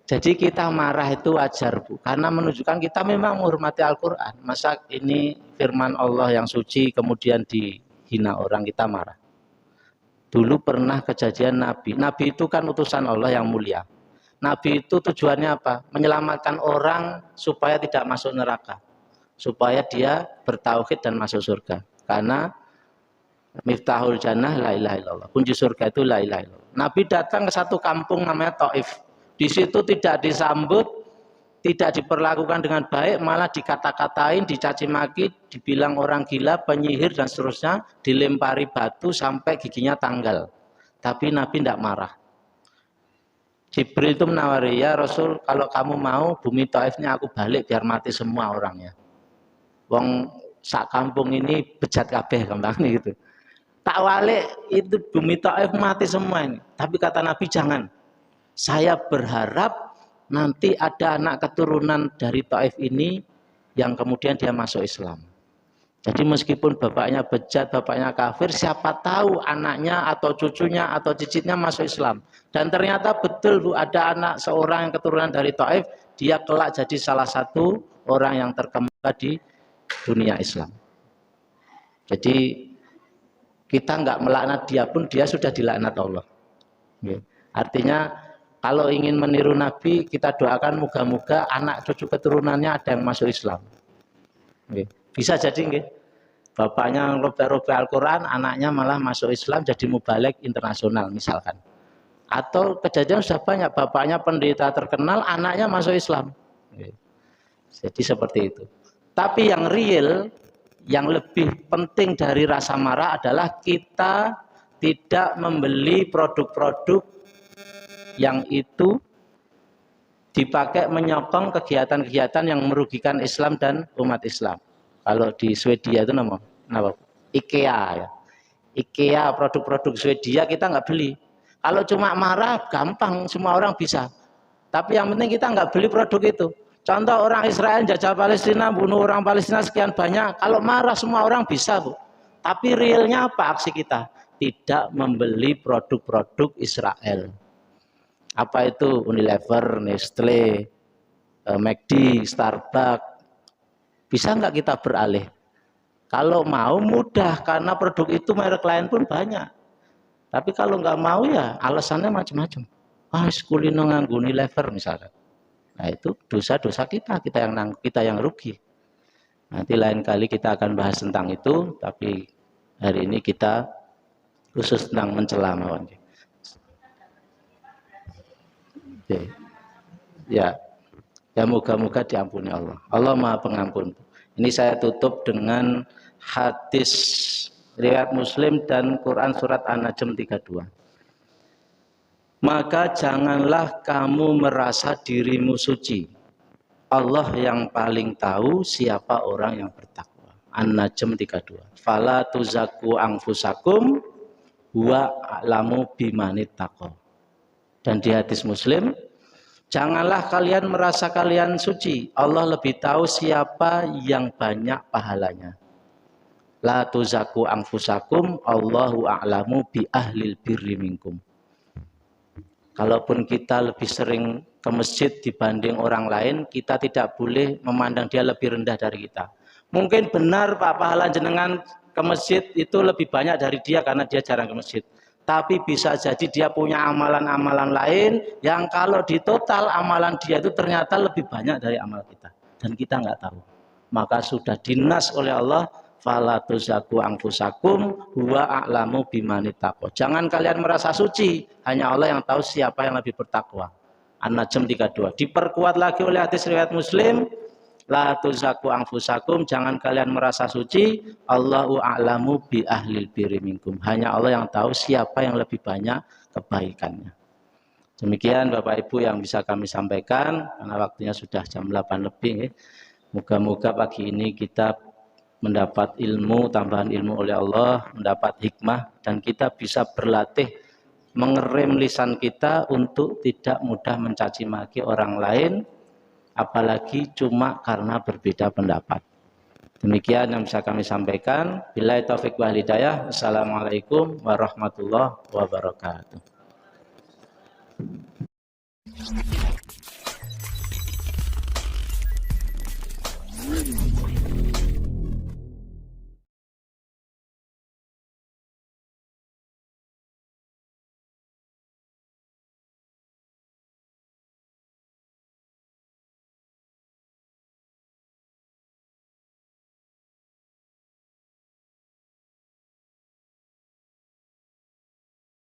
Jadi kita marah itu wajar Bu, karena menunjukkan kita memang menghormati Al-Qur'an. Masa ini firman Allah yang suci kemudian dihina orang, kita marah. Dulu pernah kejadian Nabi itu kan utusan Allah yang mulia. Nabi itu tujuannya apa? Menyelamatkan orang supaya tidak masuk neraka, supaya dia bertauhid dan masuk surga. Karena Miftahul Jannah la ilaha illallah. Kunci surga itu la ilaha illallah. Nabi datang ke satu kampung namanya Taif. Di situ tidak disambut, tidak diperlakukan dengan baik, malah dikata-katain, dicaci maki, dibilang orang gila, penyihir dan seterusnya, dilempari batu sampai giginya tanggal. Tapi Nabi tidak marah. Jibril itu menawari, ya Rasul, kalau kamu mau bumi Taifnya aku balik biar mati semua orangnya. Wong sak kampung ini bejat kabeh kembang gitu. Tak walik itu bumi Taif mati semua ini. Tapi kata Nabi jangan. Saya berharap nanti ada anak keturunan dari Taif ini yang kemudian dia masuk Islam. Jadi meskipun bapaknya bejat, bapaknya kafir, siapa tahu anaknya atau cucunya atau cicitnya masuk Islam. Dan ternyata betul Bu, ada anak seorang yang keturunan dari Taif, dia kelak jadi salah satu orang yang terkemuka di dunia Islam. Jadi kita nggak melaknat dia pun, dia sudah dilaknat Allah. Artinya kalau ingin meniru Nabi, kita doakan moga-moga anak cucu keturunannya ada yang masuk Islam. Bisa jadi bapaknya robek-robek Al-Quran, anaknya malah masuk Islam jadi mubalek internasional misalkan. Atau kejadian sudah banyak, bapaknya pendeta terkenal, anaknya masuk Islam. Jadi seperti itu. Tapi yang real, yang lebih penting dari rasa marah adalah kita tidak membeli produk-produk yang itu dipakai menyokong kegiatan-kegiatan yang merugikan Islam dan umat Islam. Kalau di Swedia itu nama IKEA ya. IKEA produk-produk Swedia kita nggak beli. Kalau cuma marah, gampang, semua orang bisa. Tapi yang penting kita nggak beli produk itu. Contoh orang Israel jajah Palestina, bunuh orang Palestina sekian banyak. Kalau marah semua orang bisa, Bu. Tapi realnya apa aksi kita? Tidak membeli produk-produk Israel. Apa itu? Unilever, Nestle, McD, Starbucks. Bisa nggak kita beralih? Kalau mau mudah, karena produk itu merek lain pun banyak. Tapi kalau nggak mau ya alasannya macam-macam. Kulino nganggo Unilever misalnya. Nah itu dosa-dosa kita yang rugi. Nanti lain kali kita akan bahas tentang itu, tapi hari ini kita khusus tentang mencela mawon. Ya, ya moga-moga diampuni Allah. Allah Maha Pengampun. Ini saya tutup dengan hadis riwayat Muslim dan Quran surat An-Najm 32. Maka janganlah kamu merasa dirimu suci. Allah yang paling tahu siapa orang yang bertakwa. An-Najm 32. Fala tuzaku anfusakum wa a'lamu bimanit taqwa. Dan di hadis Muslim, janganlah kalian merasa kalian suci. Allah lebih tahu siapa yang banyak pahalanya. La tuzaku anfusakum Allahu a'lamu bi ahlil birri minkum. Kalaupun kita lebih sering ke masjid dibanding orang lain, kita tidak boleh memandang dia lebih rendah dari kita. Mungkin benar Pak pahala jenengan ke masjid itu lebih banyak dari dia karena dia jarang ke masjid. Tapi bisa jadi dia punya amalan-amalan lain yang kalau di total amalan dia itu ternyata lebih banyak dari amal kita. Dan kita nggak tahu. Maka sudah dinas oleh Allah, fala tuzaku anfusakum huwa a'lamu bimanit taqwa. Jangan kalian merasa suci, hanya Allah yang tahu siapa yang lebih bertakwa. An-Najm 32. Diperkuat lagi oleh hadis riwayat Muslim, la tuzaku anfusakum, jangan kalian merasa suci, Allahu a'lamu bi ahlil birri minkum. Hanya Allah yang tahu siapa yang lebih banyak kebaikannya. Demikian Bapak Ibu yang bisa kami sampaikan, karena waktunya sudah jam 8 lebih. Moga-moga pagi ini kita mendapat ilmu, tambahan ilmu oleh Allah, mendapat hikmah, dan kita bisa berlatih mengerem lisan kita untuk tidak mudah mencaci maki orang lain, apalagi cuma karena berbeda pendapat. Demikian yang bisa kami sampaikan. Billahi taufiq wal hidayah. Assalamualaikum warahmatullahi wabarakatuh.